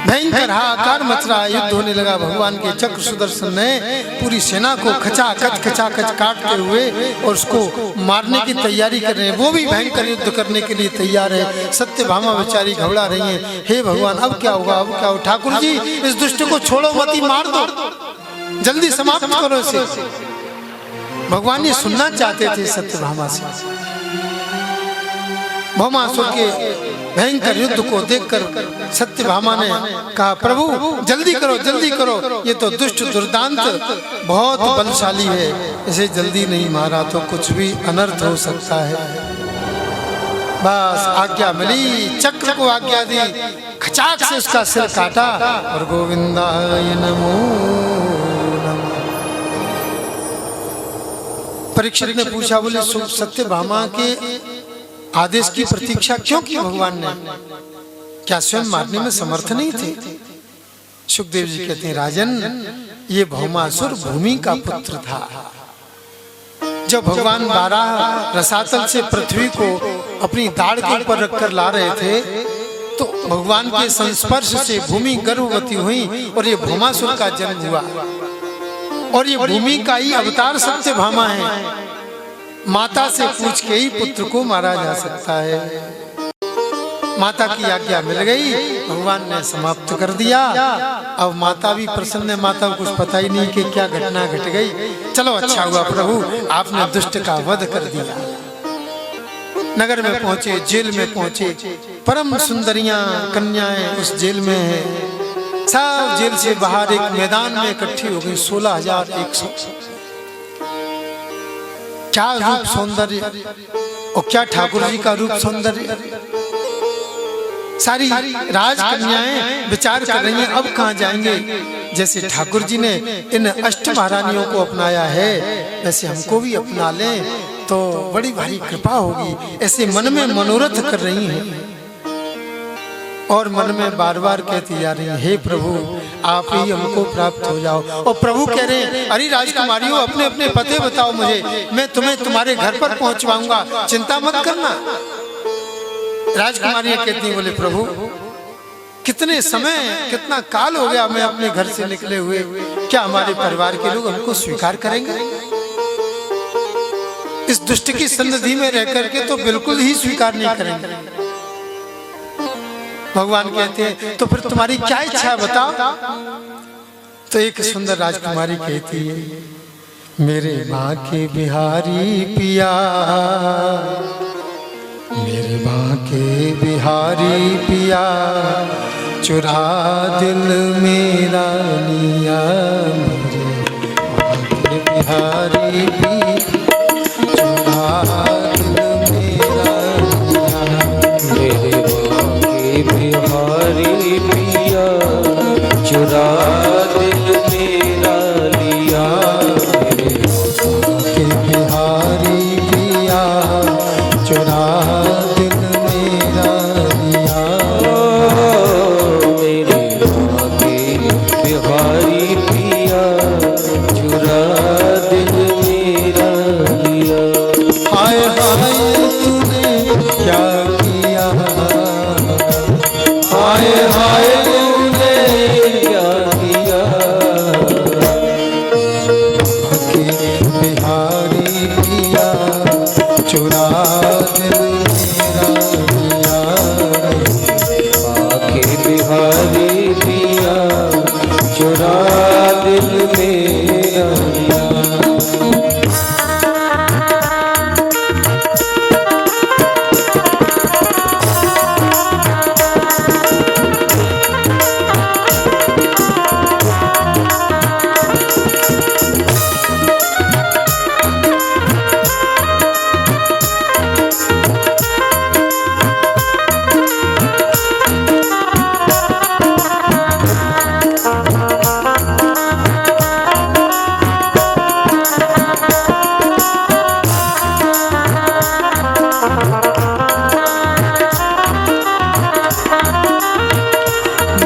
भयंकर हाहाकार मच रहा, युद्ध होने लगा। भगवान के चक्र सुदर्शन ने पूरी सेना को खचाखच काटते हुए और उसको मारने की तैयारी कर रहे हैं। वो भी भयंकर युद्ध करने के लिए तैयार है। सत्यभामा बेचारी घबरा रही है, हे भगवान अब क्या होगा, अब क्या होगा? ठाकुर जी इस दुष्ट को छोड़ो मत, ही मार दो, जल्दी समाप्त करो इसे। भगवान ये सुनना चाहते थे सत्यभामा से। भौमासुर के भयंकर युद्ध को देखकर सत्यभामा ने कहा, प्रभु जल्दी करो, ये तो दुष्ट दुर्दांत बहुत बलशाली है, इसे जल्दी नहीं मारा तो कुछ भी अनर्थ हो सकता है। बस आज्ञा मिली, चक्र को आज्ञा दी, खचाक से उसका सिर काटा और गोविंदाय नमो नमः। परीक्षित ने पूछा, बोले सत्यभामा के आदेश की प्रतीक्षा क्यों की भगवान ने? क्या स्वयं मारने में समर्थ नहीं थे? सुखदेव जी कहते हैं, राजन, ये भौमासुर भूमि का पुत्र था। जब भगवान बारह रसातल से पृथ्वी को अपनी दाढ़ के ऊपर रखकर ला रहे थे तो भगवान के संस्पर्श से भूमि गर्भवती हुई और ये भौमासुर का जन्म हुआ। और ये भूमि का ही अवतार सत्यभामा है। माता से पूछ के ही पुत्र को मारा जा सकता है। माता की आज्ञा मिल गई, भगवान ने समाप्त कर दिया। अब माता भी प्रसन्न है, माता को कुछ पता ही नहीं कि क्या घटना घट गई। चलो अच्छा हुआ प्रभु, आपने दुष्ट का वध कर दिया। नगर में पहुंचे, जेल में पहुंचे, परम सुंदरियां कन्याएं उस जेल में है। सब जेल से बाहर एक मैदान में इकट्ठी हो गई, 16,100। क्या रूप सौंदर्य, और क्या ठाकुर जी का रूप सौंदर्य। सारी राजकन्याएं विचार कर रही हैं, अब कहाँ जाएंगे। जैसे ठाकुर जी ने इन अष्ट महारानियों को अपनाया है, वैसे हमको भी अपना लें तो बड़ी भारी कृपा होगी। ऐसे मन में मनोरथ कर रही हैं और मन में बार बार कहती जा रही है, हे प्रभु आप ही हमको प्राप्त हो जाओ। और प्रभु कह रहे हैं, अरे राजकुमारियों, अपने अपने पते बताओ मुझे, मैं तुम्हें तुम्हारे घर पर पहुंचवाऊंगा, चिंता मत करना। राजकुमारियां कहती हैं, बोले प्रभु कितने समय, कितना काल हो गया मैं अपने घर से निकले हुए, क्या हमारे परिवार के लोग हमको स्वीकार करेंगे? इस दुष्ट की सन्निधि में रह करके तो बिल्कुल ही स्वीकार नहीं करेंगे। भगवान कहते हैं, तो फिर तुम्हारी क्या इच्छा है बताओ। तो एक सुंदर राजकुमारी कहती है, मेरे माँ के बिहारी पिया, मेरे माँ के बिहारी पिया, चुरा दिल मेरा लिया। मेरे माँ के बिहारी पिया, चुरा दिल मेरा लिया। मेरे माँ के बिहारी पिया, चुरा दिल मेरा लिया। मेरे माँ के बिहारी पिया, चुरा दिल मेरा लिया। मेरे माँ के बिहारी पिया, चुरा दिल मेरा लिया। हाय हाय तूने क्या किया, हाय हाय तूने क्या किया। के बिहारी पिया, चुरा दिल मेरा लिया। आके बिहारी पिया, चुरा दिल मेरा लिया।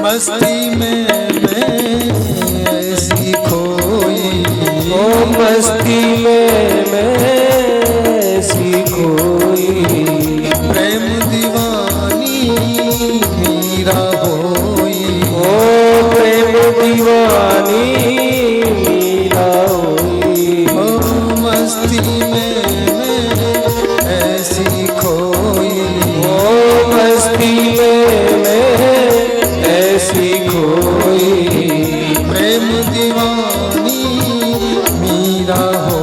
मस्ती में मैं ऐसी खोई, ओ मस्ती में मैं ऐसी खोई। प्रेम दीवानी मीरा होई। ओ प्रेम दीवानी मीरा होई। ओ मस्ती में मैं ऐसी खोई। ओ मस्ती में मैं ऐसी खोई। प्रेम दीवानी मीरा हो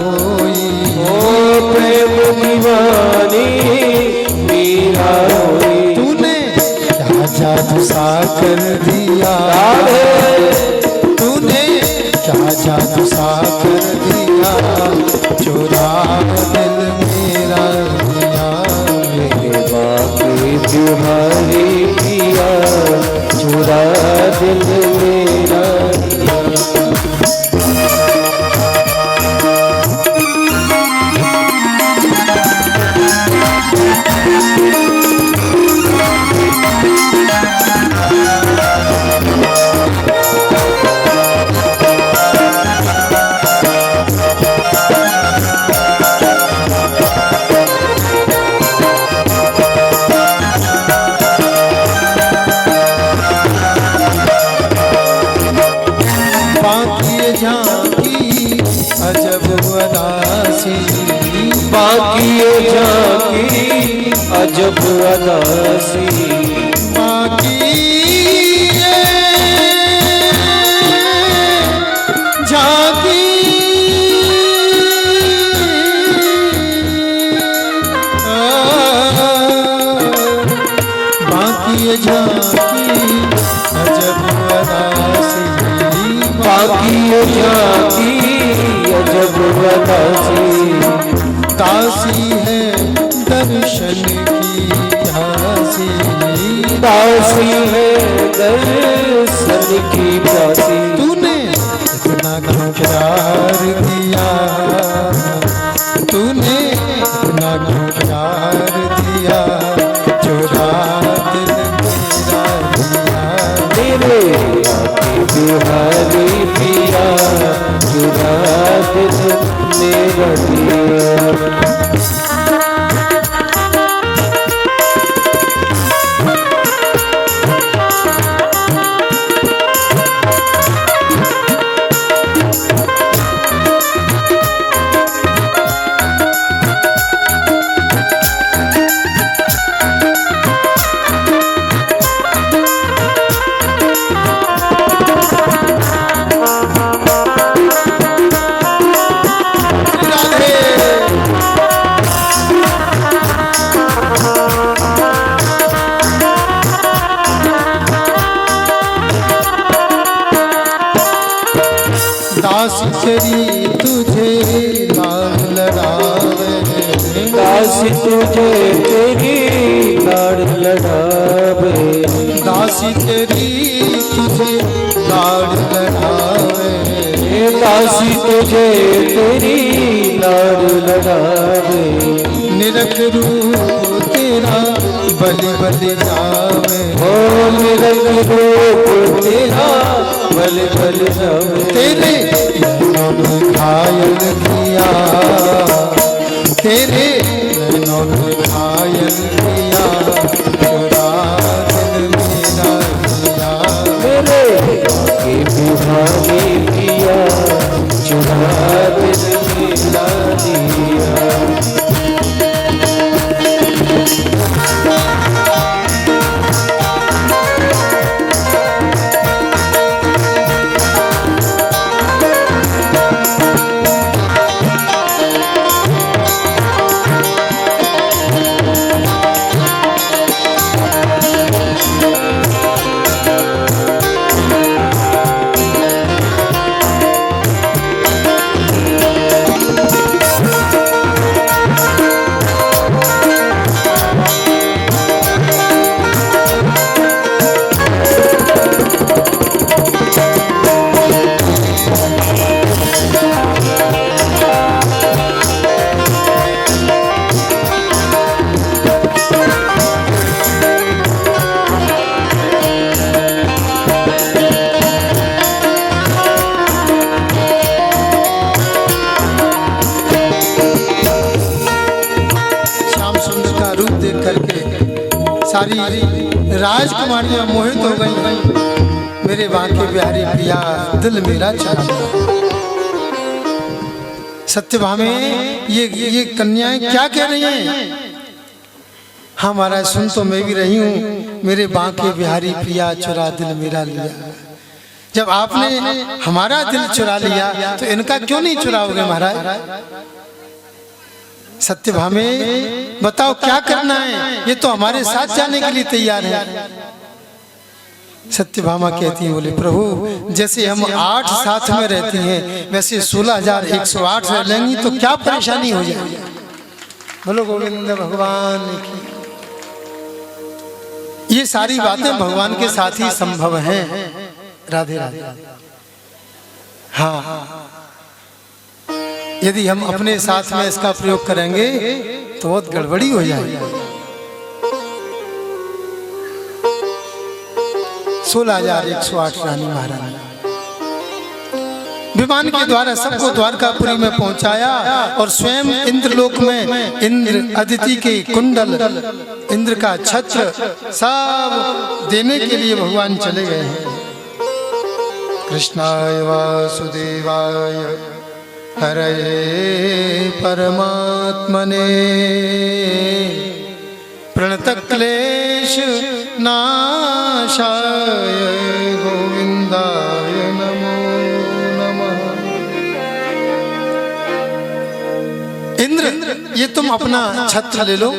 सा कर दिया, तूने क्या जादू सा कर दिया, चुरा दिल मेरा लिया। मेरे बाकी तुम्हारी पिया, चुरा दिल मेरा लिया। झांकी अजब अदासी, बाकी ये झांकी अजब अदासी, बाकी ये झांकी बाकी ये झांकी अजब अदासी, बाकी ये झांकी अजब अदासी। दासी है दर्शन की प्यासी, दासी है दर्शन की प्यासी। तूने इतना क्यों प्यार दिया, तूने इतना क्यों प्यार दिया, चुरा दिल मेरा लिया। तेरे बाकी तुम्हारी पिया, चुरा दिल मेरा लिया। दासी तेरी तुझे लाड लड़ावे, दासी तुझे तेरी लाड लड़ावे, दासी तेरी तुझे लाड लड़ावे, दासी तुझे तेरी लाड लड़ावे। निरख रूप तेरा बलि बलि जावे, ओ निरख रूप तेरा बलि बलि जावे। तेरे नैनों ने घायल किया, तेरे नैनों ने घायल किया, चुरा दिल मेरा लिया। मेरे बाकी तुम्हारी पिया, चुरा दिल मेरा लिया। सारी राजकुमारियां मोहित हो गई। मेरे बांके बिहारी प्रिया दिल मेरा चला। सत्यभामे ये कन्याएं क्या कह रही हैं? हाँ महाराज सुन तो मैं भी रही हूँ। मेरे बांके बिहारी प्रिया चुरा दिल मेरा लिया। जब आपने हमारा दिल चुरा लिया तो इनका क्यों नहीं चुराओगे महाराज? सत्यभामे बताओ क्या करना है? ये तो हमारे साथ जाने के लिए तैयार है। सत्यभामा कहती है, बोले प्रभु जैसे हम 8 साथ में रहती हैं वैसे 16,108 रह लेंगी तो क्या परेशानी हो जाएगी। बोलो गोविंद भगवान की। ये सारी बातें भगवान के साथ ही संभव हैं। राधे राधे। हाँ, यदि हम अपने साथ में इसका प्रयोग करेंगे तो बहुत गड़बड़ी हो जाएगी। 16,108 रानी महारानी विमान के द्वारा सबको द्वारकापुरी में पहुंचाया और स्वयं इंद्रलोक में इंद्र अदिति के कुंडल, इंद्र का छत्र सब देने के लिए भगवान चले गए हैं। कृष्णाय वासुदेवाय हरये परमात्मने प्रणतक्लेश नाशाय गोविंदाय नमो नमः। इंद्र ये तुम अपना छत्र ले लो,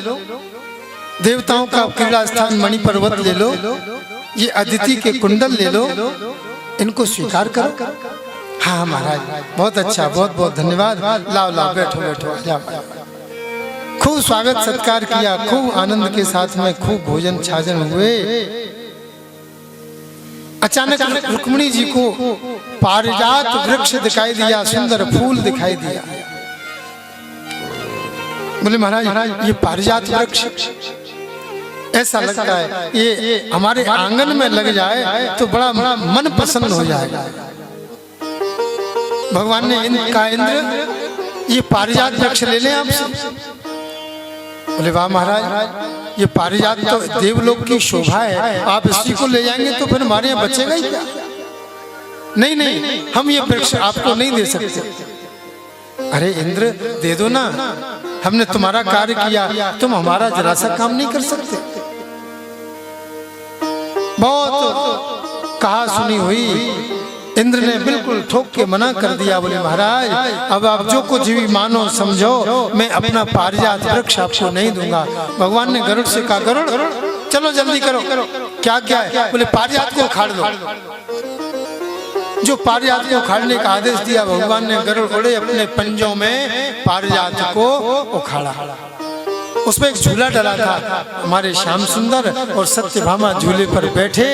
देवताओं का क्रीड़ा स्थान मणि पर्वत ले लो, ये अदिति के कुंडल ले लो, इनको स्वीकार करो। हाँ महाराज बहुत अच्छा, बहुत बहुत धन्यवाद। लाओ लाओ बैठो बैठो। खूब स्वागत सत्कार किया, खूब आनंद के साथ में खूब भोजन छाजन हुए। अचानक रुक्मिणी जी को पारिजात वृक्ष दिखाई दिया, सुंदर फूल दिखाई दिया। बोले महाराज ये पारिजात वृक्ष ऐसा लगता है ये हमारे आंगन में लग जाए तो बड़ा मन प्रसन्न हो जाएगा। भगवान ने कहा इंद्र ये पारिजात वृक्ष ले लें आपसे। बोले वाह महाराज ये पारिजात तो देवलोक की शोभा है, आप इसी को ले जाएंगे तो फिर हमारे यहाँ बचेगा ही क्या। नहीं नहीं हम ये वृक्ष आपको नहीं दे सकते। अरे इंद्र दे दो ना, हमने तुम्हारा कार्य किया, तुम हमारा जरा सा काम नहीं कर सकते। बहुत कहा सुनी हुई, इंद्र ने बिल्कुल ठोक के मना कर दिया। बोले महाराज अब आप जो कुछ भी मानो समझो, मैं अपना पारिजात वृक्ष आपको नहीं दूंगा। भगवान ने गरुड़ से कहा गरुड़ चलो जल्दी करो। क्या क्या है? बोले पारिजात को उखाड़ दो। जो पारिजात को उखाड़ने का आदेश दिया भगवान ने, गरुड़ उड़े अपने पंजों में पारिजात को उखाड़ा। उसमें एक झूला डला था, हमारे श्याम सुंदर और सत्यभामा झूले पर बैठे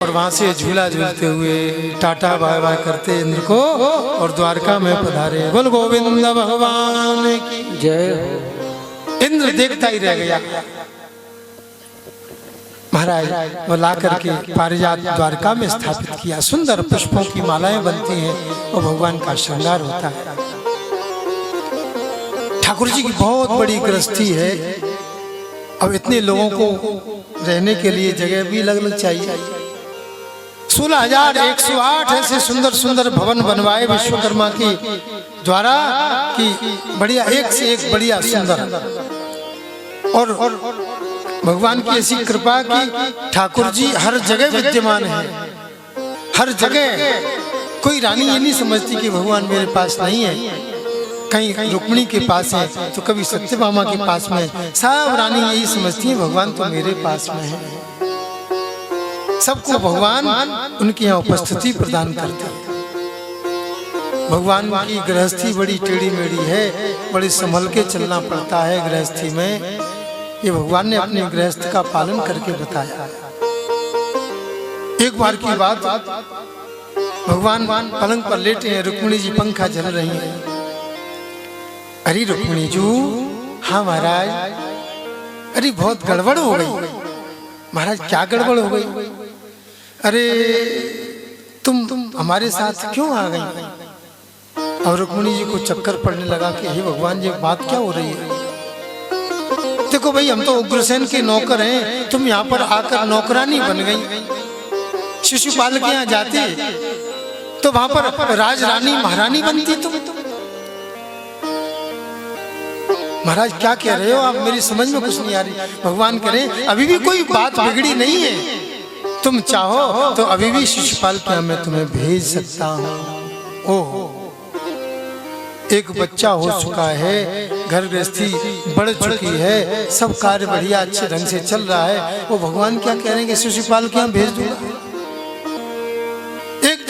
और वहां से झूला झूलते हुए टाटा बाय बाय करते इंद्र को और द्वारका में पधारे। बोल गोविंद भगवान की जय। इंद्र देखता ही रह गया। महाराज वो ला करके पारिजात द्वारका में स्थापित किया। सुंदर पुष्पों की मालाएं बनती हैं और भगवान का श्रृंगार होता है। ठाकुर जी की बहुत बड़ी गृहस्थी है। अब इतने लोगों को रहने के लिए जगह भी लगना चाहिए। 16,108 ऐसे सुंदर सुंदर भवन बनवाए विश्वकर्मा की द्वारा की, बढ़िया एक से एक बढ़िया सुंदर। और भगवान की ऐसी कृपा की ठाकुर जी हर जगह विद्यमान है। हर जगह कोई रानी ये नहीं समझती कि भगवान मेरे पास नहीं है। कहीं रुक्मिणी के पास है तो कभी सत्यभामा के पास में, सब रानी यही समझती है भगवान तो मेरे पास में है। सबको भगवान उनके यहाँ उपस्थिति प्रदान करते हैं। भगवान की गृहस्थी बड़ी टेढ़ी मेढ़ी है, बड़ी संभल के चलना पड़ता है गृहस्थी में। ये भगवान ने अपने गृहस्थ का पालन करके बताया। एक बार की बात, भगवान पलंग पर लेटे हैं, रुक्मिणी जी पंखा झल रही है। अरे रुक्मिणी जी, हाँ महाराज। अरे बहुत गड़बड़ हो गई। महाराज क्या गड़बड़ हो गई? अरे तुम हमारे साथ क्यों आ गई? और रुक्मिणी जी को चक्कर पड़ने लगा कि हे भगवान ये बात क्या हो रही है? देखो भाई हम तो उग्रसेन के नौकर हैं, तुम यहाँ पर आकर नौकरानी बन गई। शिशुपाल के यहाँ जाती तो वहां पर राज रानी महारानी बनती तुम। महाराज क्या कह रहे हो आप? मेरी समझ में कुछ नहीं आ रही। भगवान करे अभी भी कोई बात बिगड़ी नहीं है, तुम चाहो तो अभी भी शिशुपाल के यहाँ मैं तुम्हें भेज सकता हूँ। ओह एक बच्चा हो चुका है, घर गृहस्थी बढ़ चुकी है, सब कार्य बढ़िया अच्छे ढंग से चल रहा है। वो भगवान क्या कह रहे हैं कि शिशुपाल के यहाँ भेज दूंगा।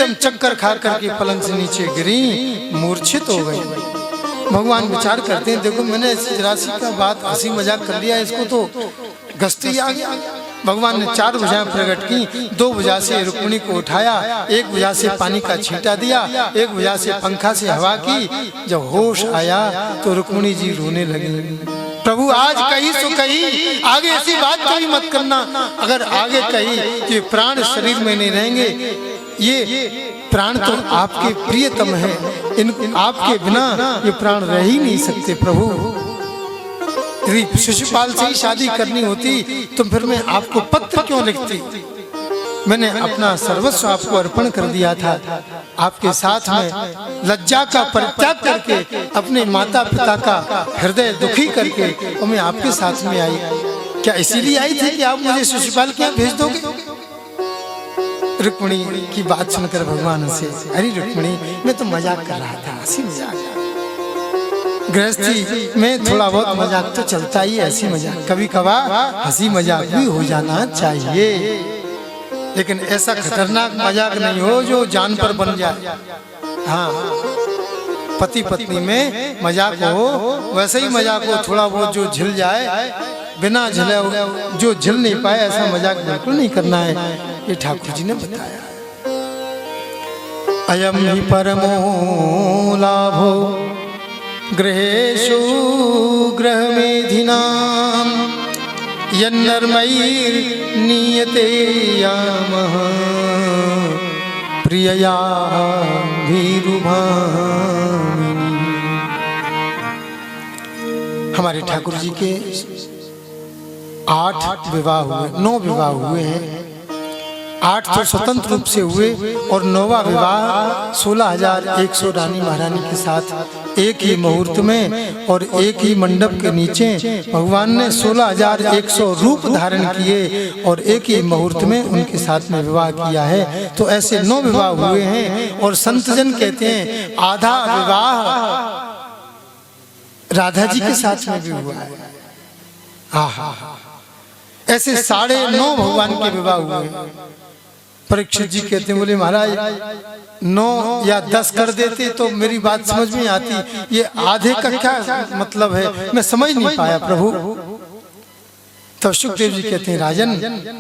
एकदम चक्कर खा करके पलंग से नीचे गिरी, मूर्छित हो गई। भगवान विचार करते हैं, देखो मैंने जरा सी का बात हंसी मजाक कर लिया, इसको तो गस्ती आ गया। भगवान ने 4 भुजाएं प्रकट की, 2 भुजा से रुक्मिणी को उठाया, 1 भुजा से पानी का छींटा दिया, 1 भुजा से पंखा से हवा की। जब होश आया तो रुक्मिणी जी रोने लगी। प्रभु आज कही सो कही, आगे ऐसी बात कभी मत करना। अगर आगे कही तो ये प्राण शरीर में नहीं रहेंगे, ये प्राण तो आपके प्रियतम है, इन आपके बिना ये प्राण रह ही नहीं सकते। प्रभु यदि शिशुपाल से ही शादी करनी होती तो फिर मैं आपको पत्र क्यों लिखती? मैंने अपना सर्वस्व आपको अर्पण कर दिया था। आपके साथ में लज्जा का परित्याग करके, अपने माता पिता का हृदय दुखी करके, और मैं आपके साथ में आई। क्या इसीलिए आई थी कि आप मुझे शिशुपाल के यहाँ भेज दोगे? रुक्मिणी की बात सुनकर भगवान से, अरे रुक्मिणी मैं तो मजाक कर रहा था, हंसी मजाक। गृहस्थी में थोड़ा बहुत मजाक तो चलता ही है, ऐसी मजाक कभी कभार हंसी मजाक भी हो जाना चाहिए, लेकिन ऐसा खतरनाक मजाक नहीं हो जो जान पर बन जाए। हाँ, पति पत्नी में मजाक हो वैसे ही मजाक हो, थोड़ा बहुत जो झिल जाए, बिना झिले जो झिल नहीं पाए ऐसा मजाक बिल्कुल नहीं करना है। ये ठाकुर जी ने बताया। अयम ही परमो लाभो गृहेषु गृहमेधिनां यन्नर्मैर्नीयते यामः प्रियया भीरुभामिनी। हमारे ठाकुर जी के 8 विवाह हुए, 9 विवाह हुए हैं। 8 तो स्वतंत्र रूप से हुए और 9वां विवाह 16,100 रानी महारानी के साथ एक ही मुहूर्त में और एक ही मंडप के नीचे भगवान ने 16,100 रूप धारण किए और एक ही मुहूर्त में उनके साथ में विवाह किया है। तो ऐसे 9 विवाह हुए हैं। और संतजन कहते हैं आधा विवाह राधा जी के साथ में भी हुआ है। आहा, ऐसे 9.5 भगवान के विवाह हुए। परीक्षित जी कहते हैं, बोले महाराज 9 या 10 कर देते तो मेरी बात समझ में आती, ये आधे का क्या मतलब है, मैं समझ नहीं पाया प्रभु। तो सुखदेव जी कहते हैं, राजन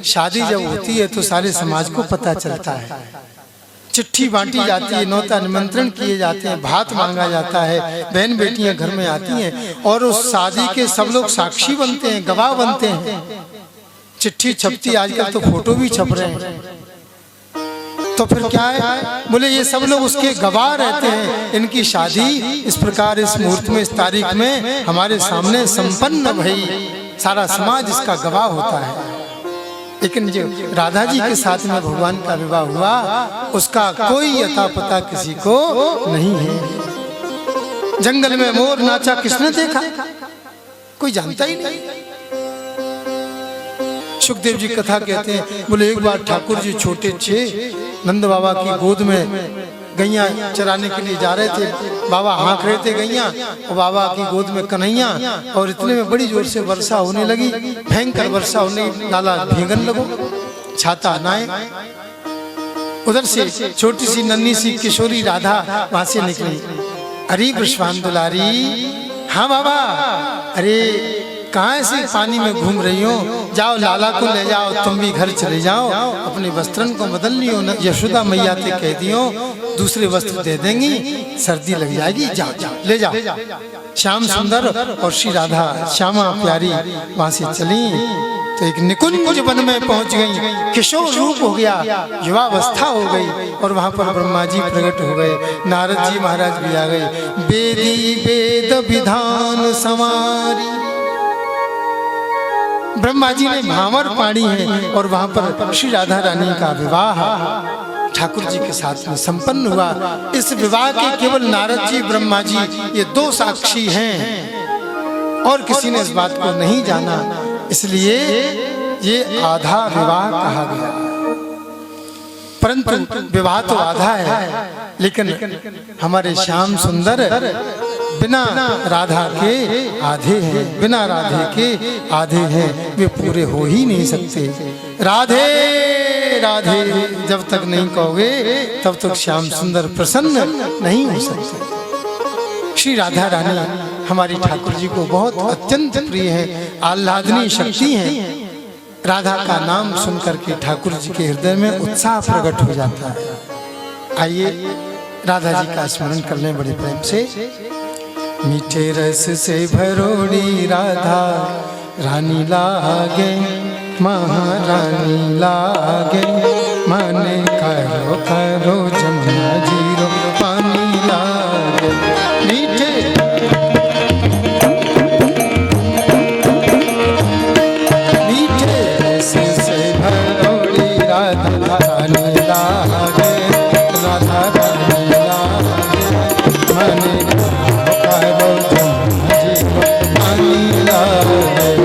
शादी जब होती है तो सारे समाज को पता चलता है, चिट्ठी बांटी जाती है, न्योता निमंत्रण किए जाते हैं, भात मांगा जाता है, बहन बेटियां घर में आती हैं और उस शादी के सब लोग साक्षी बनते हैं, गवाह बनते हैं। चिट्ठी छपती, आजकल तो फोटो भी छप रहे हैं। तो फिर क्या है, बोले ये सब लोग उसके गवाह रहते हैं। इनकी शादी इस प्रकार इस मुहूर्त में, इस तारीख में हमारे सामने संपन्न भई, सारा समाज इसका गवाह होता है। लेकिन जो राधा जी के साथ में भगवान का विवाह हुआ उसका कोई अता पता किसी को नहीं है। जंगल में मोर नाचा किसने देखा, कोई जानता ही नहीं। सुखदेव जी कथा कहते हैं, बोले एक बार ठाकुर जी छोटे थे, नंद बाबा की गोद में गैया चराने के लिए जा रहे थे। बाबा हाँक रहे थे गैया और बाबा की गोद में कन्हैया, और इतने में बड़ी जोर से वर्षा होने लगी, भयंकर वर्षा होने, लाला भीगन लगो, छाता नाए। उधर से छोटी सी नन्ही सी किशोरी राधा वहां से निकली। अरे विश्वान दुलारी, हाँ बाबा, अरे कहाँ से पानी में घूम रही हो, जाओ लाला को ले जाओ, तुम भी घर चले जाओ, अपने वस्त्रन को बदल लियो, यशोदा मैया से कह दियो दूसरे वस्त्र दे देंगी, सर्दी लग जाएगी, जाओ जाओ ले जाओ। श्याम सुंदर और श्री राधा श्यामा प्यारी वहां से चली तो एक निकुंज वन में पहुंच गई। किशोर रूप हो गया, युवावस्था हो गई और वहां पर ब्रह्मा जी प्रकट हो गए, नारद जी महाराज भी आ गए। वेदी वेद विधान समारी, ब्रह्मा जी ने भावर पाड़ी है और वहां पर श्री राधा रानी का विवाह ठाकुर जी के साथ में संपन्न हुआ। इस विवाह के केवल नारद जी ब्रह्मा जी ये 2 साक्षी हैं और किसी ने इस बात को नहीं जाना, इसलिए ये आधा विवाह कहा गया। परंतु विवाह तो आधा है, लेकिन हमारे श्याम सुंदर बिना राधा के आधे हैं, बिना राधे के आधे हैं, वे पूरे हो ही नहीं सकते। राधे राधे जब तक नहीं कहोगे तब तक श्याम सुंदर प्रसन्न नहीं हो सकते। श्री राधा रानी हमारी ठाकुर जी को बहुत अत्यंत प्रिय है, आह्लादनी शक्ति है। राधा का नाम सुनकर के ठाकुर जी के हृदय में उत्साह प्रकट हो जाता है। आइए राधा जी का स्मरण कर लें बड़े प्रेम से। मीठे रस से भरोड़ी राधा रानी लागे, महारानी लागे, मन करो करो जमुना जीरो पानी लागे। मीठे मीठे रस से भरोड़ी राधा रानी लागे, राधा रानी लागे, मन करो जमुना जीरो पानी लागे।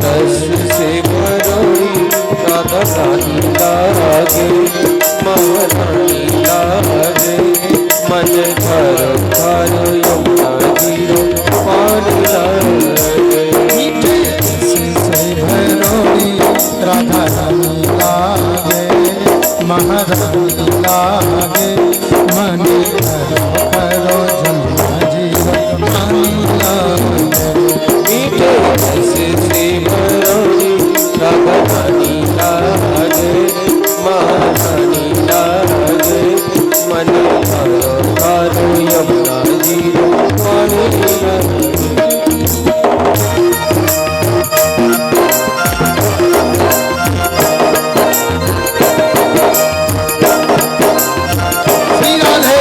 रस से भरोड़ी राधा रानी लागे, महारानी लागे, मन भरो भरो यमुना जीरो पानी लागे। मीठे रस से भरोड़ी राधा रानी लागे, महारानी लागे, मन करो जमुना जीरो पानी लागे। मीठे रस से भरोड़ी राधा रानी लागे, महारानी लागे, मन भरो भरो यमुना जीरो पानी लागे। श्री राधे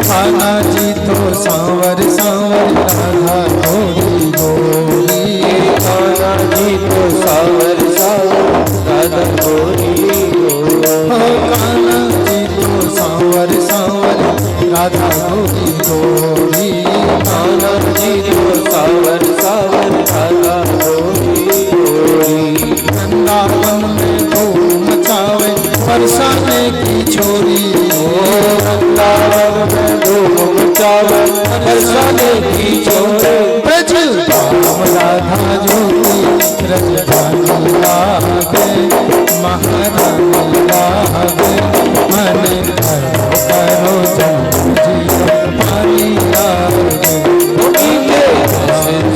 कान्हा जी तो सांवर सांवर राधा गोरी गोरी। कान्हा जी तो सावर सावर राधा गोरी गोरी। कान्हा जी तो सांवर सांवर राधा गोरी गोरी। कान्हा जी तो सावर सावर राधा गोरी गोरी। वृंदावन में धूम मचावे बरसाने की छोरी। वृंदावन में धूम मचावे बरसाने की छोरी। ब्रज धाम राधा ज्योति रानी लागे, महारानी लागे, मन करो जमुना जीरो पानी लागे। मीठे रस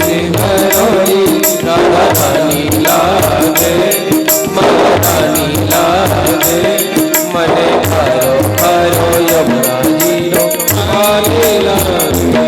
से भरोड़ी राधा रानी लागे, महारानी लागे, मन भरो भरो यमुना जीरो पानी लागे।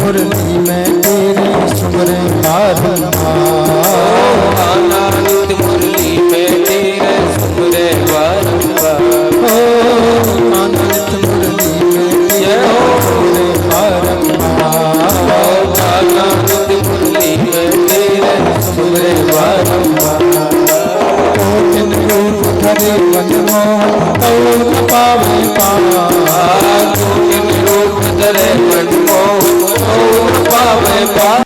मुरली में तेरे सुमरे बारंबार। आनंद मुरली में तेरे सुमरे बारंबार। आनंद मुरली में तेरे सुमरे बारंबार। आनंद मुरली में तेरे सुमरे बारंबार। जिन रूप धरे मनमोहन तो न पावे पावा। जिन रूप धरे मनमोहन तो न पावे पावा।